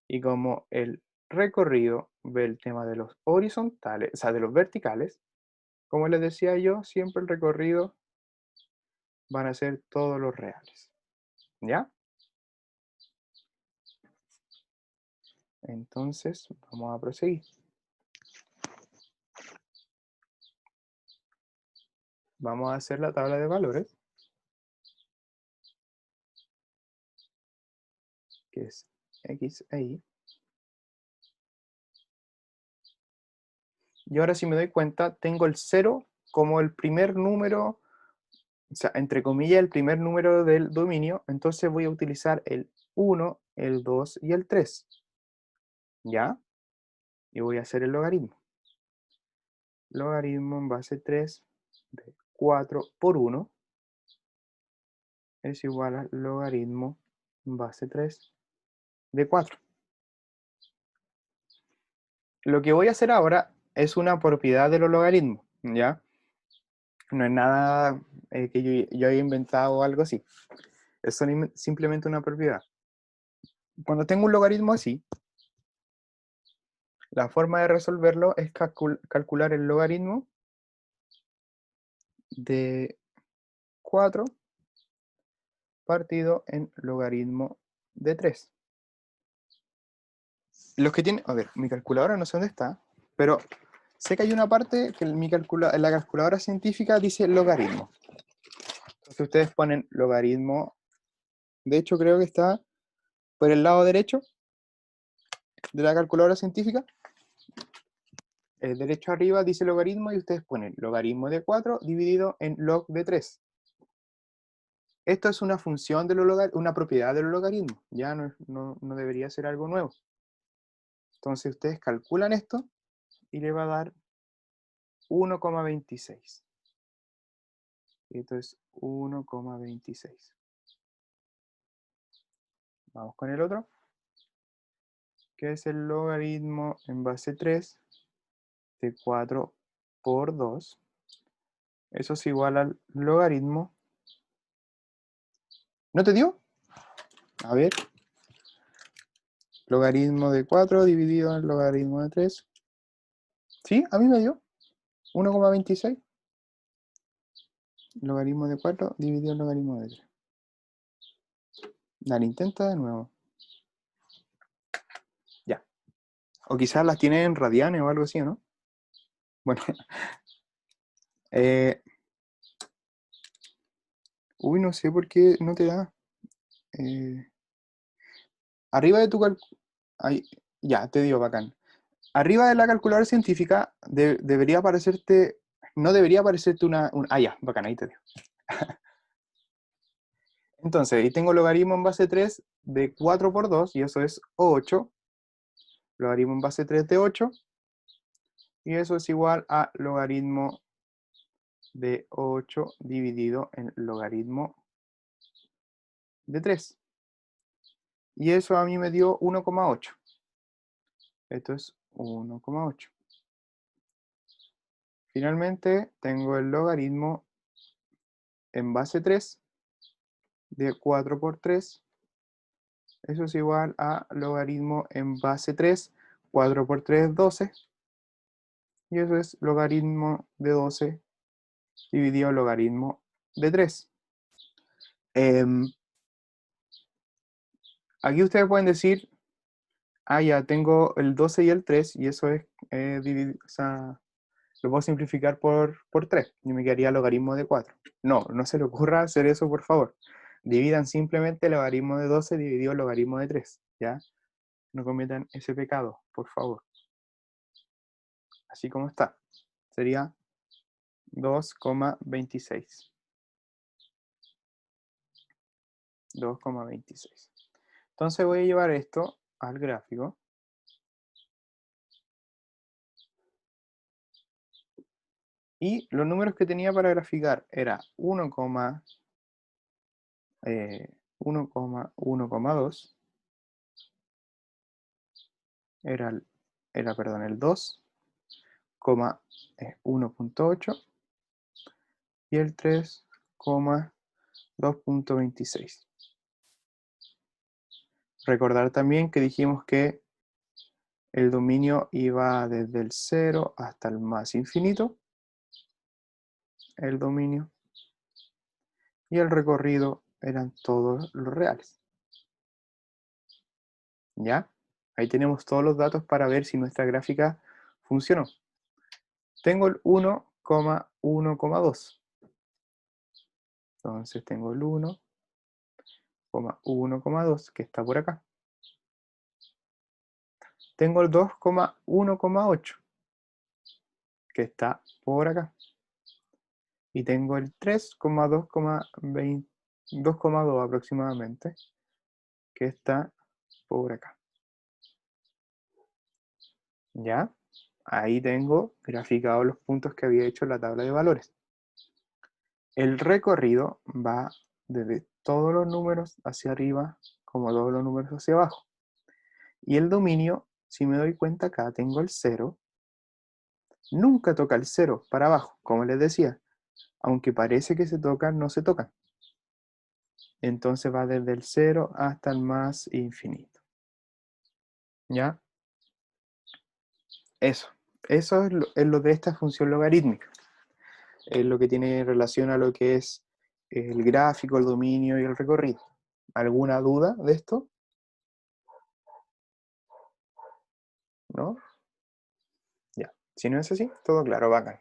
Y como el recorrido ve el tema de los horizontales, o sea, de los verticales, como les decía yo, siempre el recorrido van a ser todos los reales. ¿Ya? Entonces, vamos a proseguir. Vamos a hacer la tabla de valores, que es X e Y. Y ahora si me doy cuenta, tengo el 0 como el primer número, o sea, entre comillas, el primer número del dominio, entonces voy a utilizar el 1, el 2 y el 3. ¿Ya? Y voy a hacer el logaritmo. Logaritmo en base 3 de 4 por 1 es igual al logaritmo en base 3 de 4. Lo que voy a hacer ahora es una propiedad de los logaritmos, ¿ya? No es nada que yo haya inventado o algo así. Es simplemente una propiedad. Cuando tengo un logaritmo así, la forma de resolverlo es calcular el logaritmo de 4 partido en logaritmo de 3. Los que tienen, a ver, mi calculadora no sé dónde está, pero sé que hay una parte que en la calculadora científica dice logaritmo. Entonces ustedes ponen logaritmo, de hecho creo que está por el lado derecho de la calculadora científica. El derecho arriba dice logaritmo y ustedes ponen logaritmo de 4 dividido en log de 3. Esto es una función de una propiedad de los logaritmos, ya no debería ser algo nuevo. Entonces ustedes calculan esto y le va a dar 1,26. Esto es 1,26. Vamos con el otro, que es el logaritmo en base 3 de 4 por 2. Eso es igual al logaritmo. ¿No te dio? A ver. Logaritmo de 4 dividido en logaritmo de 3. ¿Sí? A mí me dio 1,26. Logaritmo de 4 dividido en logaritmo de 3. Dale, intenta de nuevo. Ya. O quizás las tiene en radianes o algo así, ¿no? Bueno. Uy, no sé por qué no te da. Arriba de tu ya, te dio, bacán. Arriba de la calculadora científica debería aparecerte, no debería aparecerte ya, bacán, ahí te dio. Entonces, ahí tengo logaritmo en base 3 de 4 por 2, y eso es 8. Logaritmo en base 3 de 8, y eso es igual a logaritmo de 8 dividido en logaritmo de 3. Y eso a mí me dio 1,8. Esto es 1,8. Finalmente, tengo el logaritmo en base 3 de 4 por 3. Eso es igual a logaritmo en base 3. 4 por 3 es 12. Y eso es logaritmo de 12 dividido logaritmo de 3. Aquí ustedes pueden decir, ya tengo el 12 y el 3, y eso es, o sea, lo puedo simplificar por 3, y me quedaría logaritmo de 4. No se le ocurra hacer eso, por favor. Dividan simplemente el logaritmo de 12 dividido el logaritmo de 3, ¿ya? No cometan ese pecado, por favor. Así como está. Sería 2,26. 2,26. Entonces voy a llevar esto al gráfico. Y los números que tenía para graficar era 1,1,2. Era el 2,1.8 y el 3,2.26. Recordar también que dijimos que el dominio iba desde el 0 hasta el más infinito, el dominio, y el recorrido eran todos los reales. ¿Ya? Ahí tenemos todos los datos para ver si nuestra gráfica funcionó. Tengo el 1,1,2. Entonces tengo el 1,1,2 que está por acá. Tengo el 2,1,8 que está por acá. Y tengo el 3,2,2 aproximadamente que está por acá. ¿Ya? Ahí tengo graficados los puntos que había hecho en la tabla de valores. El recorrido va desde todos los números hacia arriba como todos los números hacia abajo. Y el dominio, si me doy cuenta acá, tengo el 0. Nunca toca el 0 para abajo, como les decía. Aunque parece que se tocan, no se tocan. Entonces va desde el 0 hasta el más infinito. ¿Ya? Eso. Eso es lo de esta función logarítmica. Es lo que tiene relación a lo que es el gráfico, el dominio y el recorrido. ¿Alguna duda de esto? ¿No? Ya. Si no es así, todo claro, bacán.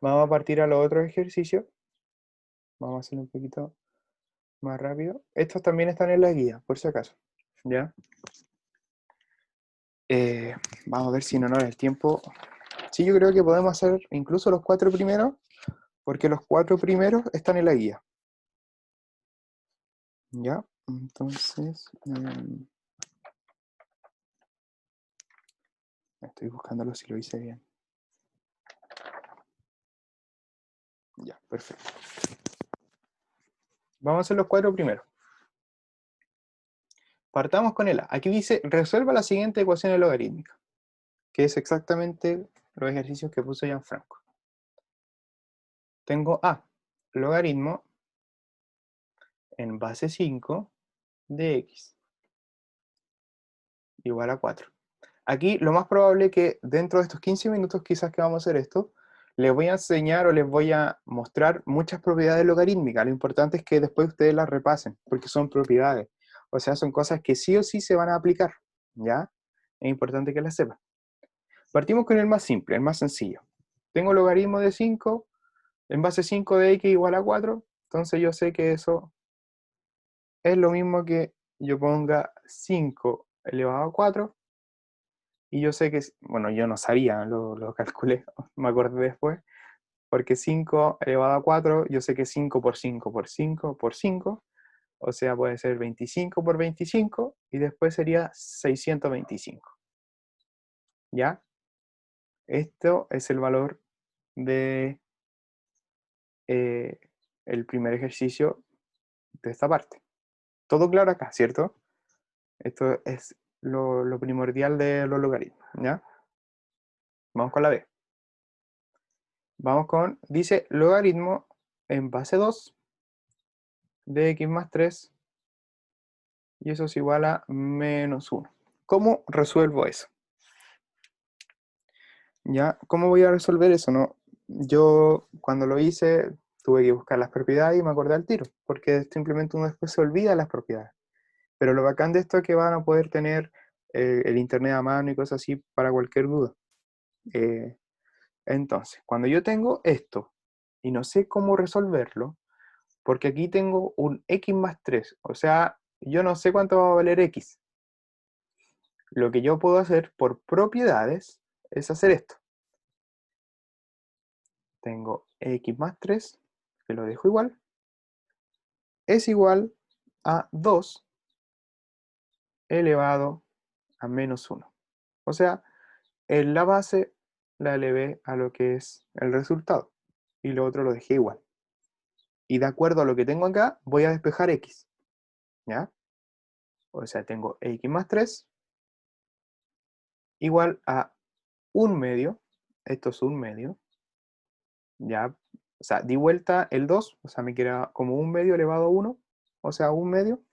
Vamos a partir a los otros ejercicios. Vamos a hacerlo un poquito más rápido. Estos también están en la guía, por si acaso. ¿Ya? Vamos a ver si en honor al tiempo. Sí, yo creo que podemos hacer incluso los 4 primeros, porque los 4 primeros están en la guía. ¿Ya? Entonces, estoy buscándolo si lo hice bien. Ya, perfecto. Vamos a hacer los 4 primeros. Partamos con el A. Aquí dice, resuelva la siguiente ecuación logarítmica, que es exactamente los ejercicios que puso Gianfranco. Tengo A, logaritmo en base 5 de X igual a 4. Aquí lo más probable es que dentro de estos 15 minutos quizás que vamos a hacer esto, les voy a enseñar o les voy a mostrar muchas propiedades logarítmicas. Lo importante es que después ustedes las repasen, porque son propiedades. O sea, son cosas que sí o sí se van a aplicar, ¿ya? Es importante que las sepan. Partimos con el más simple, el más sencillo. Tengo logaritmo de 5, en base 5 de x igual a 4, entonces yo sé que eso es lo mismo que yo ponga 5 elevado a 4, y yo sé que, bueno, yo no sabía, lo calculé, me acordé después, porque 5 elevado a 4, yo sé que 5 por 5 por 5 por 5, o sea, puede ser 25 por 25, y después sería 625. ¿Ya? Esto es el valor de el primer ejercicio de esta parte. Todo claro acá, ¿cierto? Esto es lo primordial de los logaritmos, ¿ya? Vamos con la B. Vamos con, dice, logaritmo en base 2 de x más 3, y eso es igual a menos 1. ¿Cómo resuelvo eso? ¿Ya? ¿Cómo voy a resolver eso? No, yo cuando lo hice tuve que buscar las propiedades y me acordé al tiro, porque simplemente uno después se olvida de las propiedades. Pero lo bacán de esto es que van a poder tener el internet a mano y cosas así para cualquier duda. Entonces, cuando yo tengo esto y no sé cómo resolverlo, porque aquí tengo un x más 3, o sea, yo no sé cuánto va a valer x. Lo que yo puedo hacer por propiedades es hacer esto. Tengo x más 3, que lo dejo igual, es igual a 2 elevado a menos 1. O sea, en la base la elevé a lo que es el resultado, y lo otro lo dejé igual. Y de acuerdo a lo que tengo acá, voy a despejar x, ¿ya? O sea, tengo x más 3 igual a 1 medio, esto es 1 medio, ¿ya? O sea, di vuelta el 2, o sea, me queda como 1 medio elevado a 1, o sea, 1 medio,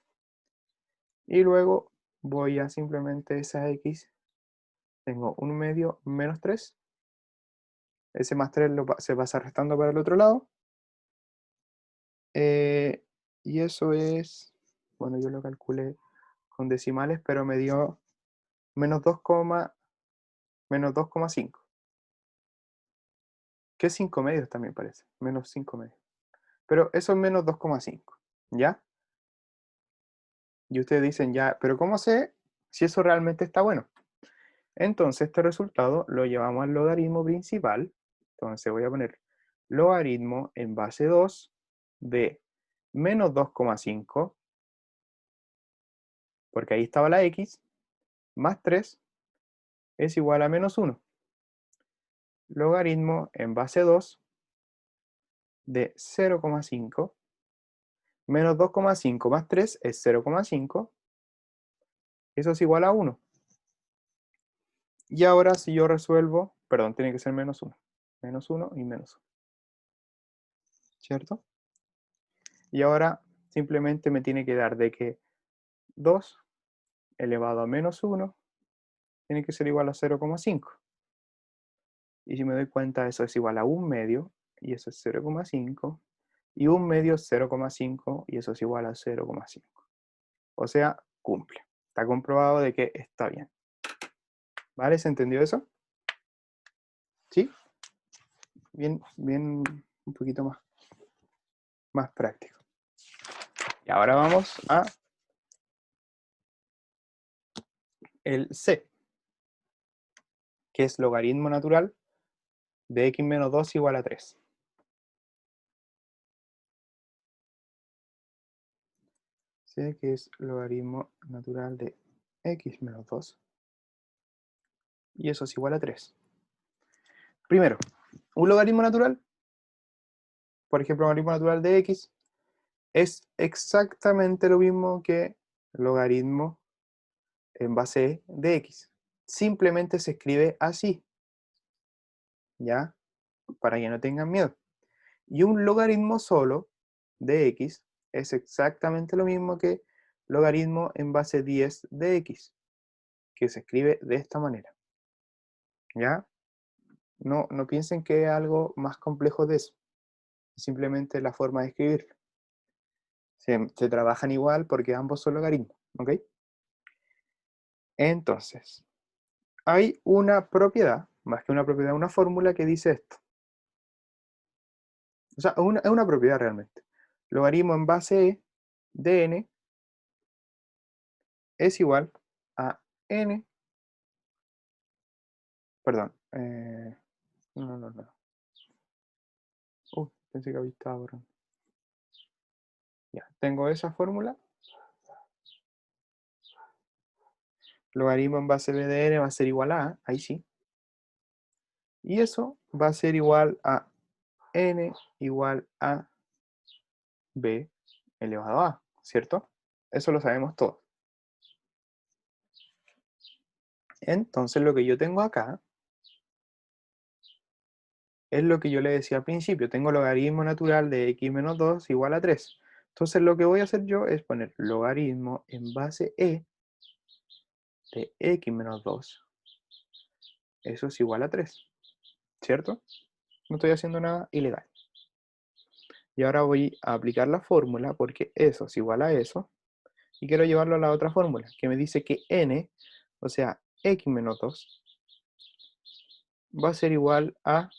y luego voy a simplemente esa x, tengo 1 medio menos 3, ese más 3 se pasa restando para el otro lado, y eso es, bueno, yo lo calculé con decimales, pero me dio menos 2,5. Que es 5 medios también parece, menos 5 medios. Pero eso es menos 2,5, ¿ya? Y ustedes dicen, ya, pero ¿cómo sé si eso realmente está bueno? Entonces este resultado lo llevamos al logaritmo principal. Entonces voy a poner logaritmo en base 2 de menos 2,5, porque ahí estaba la x, más 3 es igual a menos 1. Logaritmo en base 2 de 0,5 menos 2,5 más 3 es 0,5. Eso es igual a 1. Y ahora si yo resuelvo, perdón, tiene que ser menos 1. Menos 1 y menos 1. ¿Cierto? Y ahora simplemente me tiene que dar de que 2 elevado a menos 1 tiene que ser igual a 0,5. Y si me doy cuenta, eso es igual a 1 medio, y eso es 0,5. Y 1 medio es 0,5, y eso es igual a 0,5. O sea, cumple. Está comprobado de que está bien. ¿Vale? ¿Se entendió eso? ¿Sí? Bien, bien, un poquito más práctico. Y ahora vamos a el C, que es logaritmo natural de x menos 2 igual a 3. C, que es logaritmo natural de x menos 2. Y eso es igual a 3. Primero, un logaritmo natural, por ejemplo, un logaritmo natural de x, es exactamente lo mismo que logaritmo en base de x. Simplemente se escribe así, ¿ya? Para que no tengan miedo. Y un logaritmo solo de x es exactamente lo mismo que logaritmo en base 10 de x, que se escribe de esta manera. ¿Ya? No piensen que es algo más complejo de eso. Simplemente la forma de escribirlo. Se trabajan igual porque ambos son logaritmos. ¿Ok? Entonces, hay una propiedad, más que una propiedad, una fórmula que dice esto. O sea, es una propiedad realmente. Logaritmo en base de n es igual a n, perdón, no. Pensé que había estado borrando. Ya, tengo esa fórmula. Logaritmo en base de n va a ser igual a, ahí sí. Y eso va a ser igual a n igual a b elevado a, ¿cierto? Eso lo sabemos todos. Entonces lo que yo tengo acá es lo que yo le decía al principio. Tengo logaritmo natural de x menos 2 igual a 3. Entonces lo que voy a hacer yo es poner logaritmo en base e de x menos 2. Eso es igual a 3, ¿cierto? No estoy haciendo nada ilegal. Y ahora voy a aplicar la fórmula porque eso es igual a eso. Y quiero llevarlo a la otra fórmula, que me dice que n, o sea, x menos 2, va a ser igual a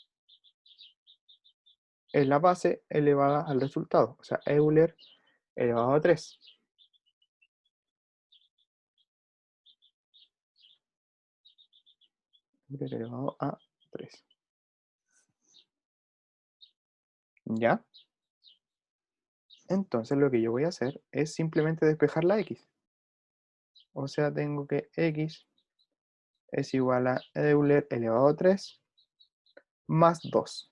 la base elevada al resultado. O sea, Euler elevado a 3. Euler elevado a 3. ¿Ya? Entonces lo que yo voy a hacer es simplemente despejar la x. O sea, tengo que x es igual a Euler elevado a 3 más 2.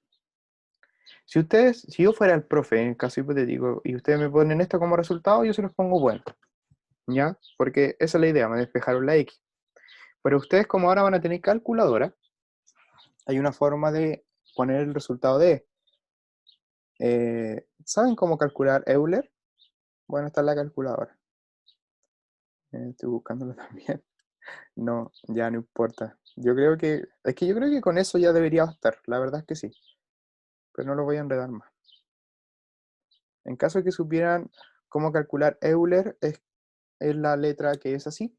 Si yo fuera el profe, en el caso hipotético, y ustedes me ponen esto como resultado, yo se los pongo bueno, ¿ya? Porque esa es la idea, me despejaron la x. Pero ustedes como ahora van a tener calculadora, hay una forma de poner el resultado de ¿saben cómo calcular Euler? Bueno, está en la calculadora. Estoy buscándolo también. No, ya no importa. Yo creo que con eso ya debería bastar. La verdad es que sí. Pero no lo voy a enredar más. En caso de que supieran cómo calcular Euler, es la letra que es así,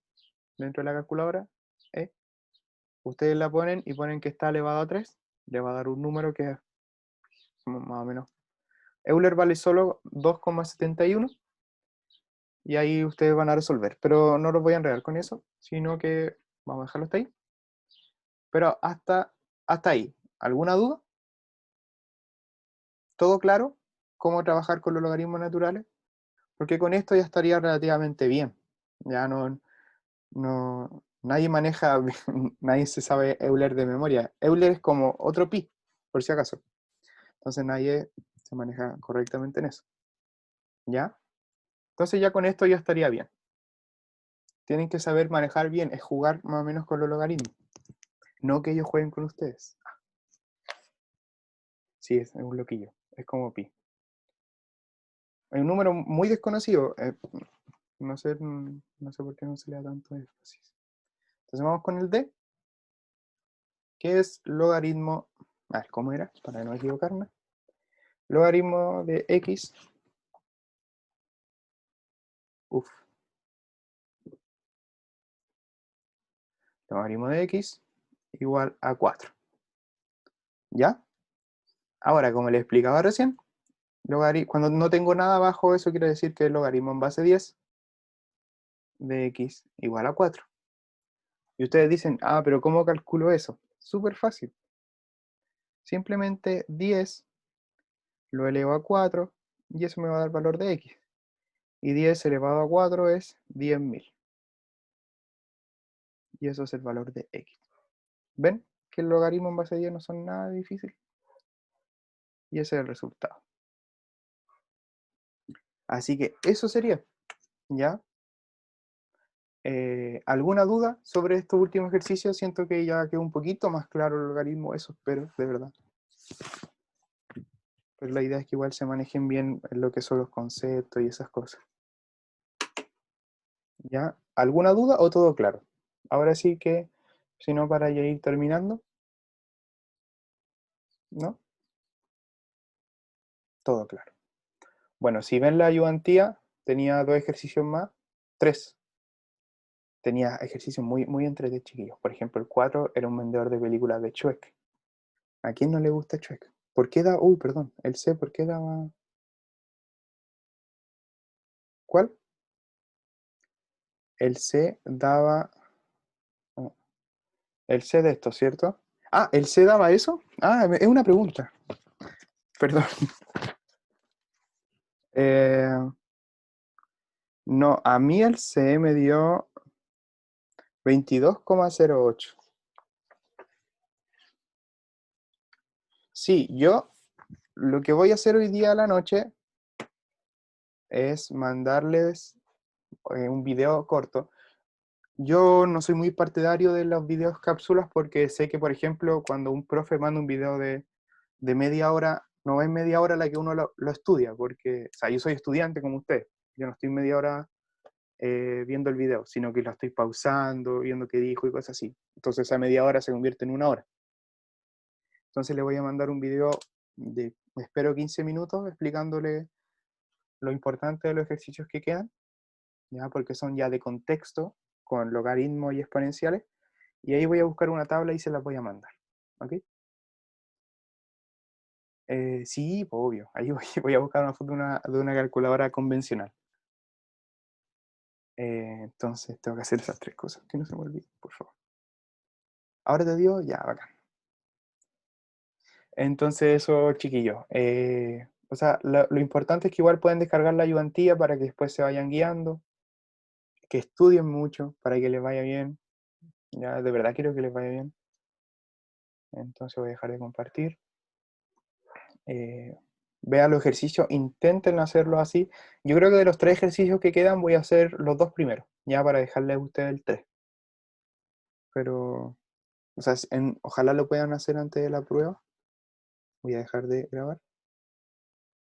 dentro de la calculadora. E. Ustedes la ponen y ponen que está elevado a 3. Le va a dar un número que es más o menos. Euler vale solo 2,71. Y ahí ustedes van a resolver. Pero no los voy a enredar con eso, sino que vamos a dejarlo hasta ahí. Pero hasta ahí. ¿Alguna duda? ¿Todo claro? ¿Cómo trabajar con los logaritmos naturales? Porque con esto ya estaría relativamente bien. Ya nadie maneja, nadie se sabe Euler de memoria. Euler es como otro pi, por si acaso. Entonces nadie se maneja correctamente en eso. ¿Ya? Entonces ya con esto ya estaría bien. Tienen que saber manejar bien, es jugar más o menos con los logaritmos. No que ellos jueguen con ustedes. Sí, es un loquillo. Es como pi. Hay un número muy desconocido. No sé por qué no se le da tanto énfasis. Entonces vamos con el D, que es logaritmo. A ver, ¿cómo era? Para no equivocarme. Logaritmo de X. Uf. Logaritmo de X igual a 4. ¿Ya? Ahora, como les explicaba recién, cuando no tengo nada abajo, eso quiere decir que el logaritmo en base 10 de X igual a 4. Y ustedes dicen, ah, pero ¿cómo calculo eso? Súper fácil. Simplemente 10 lo elevo a 4 y eso me va a dar valor de X. Y 10 elevado a 4 es 10.000. Y eso es el valor de X. ¿Ven? Que el logaritmo en base 10 no son nada difícil. Y ese es el resultado. Así que eso sería, ¿ya? ¿Alguna duda sobre estos últimos ejercicios? Siento que ya quedó un poquito más claro el logaritmo, eso espero, de verdad. Pero la idea es que igual se manejen bien lo que son los conceptos y esas cosas. ¿Ya? ¿Alguna duda o todo claro? Ahora sí que, si no, para ya ir terminando, ¿no? Todo claro. Bueno, si ven la ayudantía, tenía 2 ejercicios más, 3. Tenía ejercicios muy, muy entretenidos, chiquillos. Por ejemplo, el 4 era un vendedor de películas de Shrek. ¿A quién no le gusta Shrek? ¿Por qué da? Uy, perdón, el C, ¿por qué daba? ¿Cuál? El C daba. Oh, el C de esto, ¿cierto? Ah, ¿el C daba eso? Ah, es una pregunta. Perdón. No, a mí el C me dio 22,08. Sí, yo lo que voy a hacer hoy día a la noche es mandarles un video corto. Yo no soy muy partidario de los videos cápsulas porque sé que, por ejemplo, cuando un profe manda un video de media hora, no es media hora la que uno lo estudia, porque, o sea, yo soy estudiante como usted, yo no estoy media hora viendo el video, sino que lo estoy pausando, viendo qué dijo y cosas así. Entonces esa media hora se convierte en una hora. Entonces le voy a mandar un video de, espero, 15 minutos explicándole lo importante de los ejercicios que quedan, ¿ya? Porque son ya de contexto, con logaritmos y exponenciales, y ahí voy a buscar una tabla y se la voy a mandar. ¿Ok? Sí, pues, obvio. Ahí voy a buscar una foto de una calculadora convencional. Entonces tengo que hacer esas 3 cosas. Que no se me olvide, por favor. Ahora te digo, ya, bacán. Entonces eso, chiquillos. O sea, lo importante es que igual pueden descargar la ayudantía para que después se vayan guiando, que estudien mucho para que les vaya bien. Ya, de verdad quiero que les vaya bien. Entonces voy a dejar de compartir. Vean los ejercicios, intenten hacerlo así. Yo creo que de los 3 ejercicios que quedan voy a hacer los 2 primeros, ya para dejarles a ustedes el 3. Pero, o sea, ojalá lo puedan hacer antes de la prueba. Voy a dejar de grabar.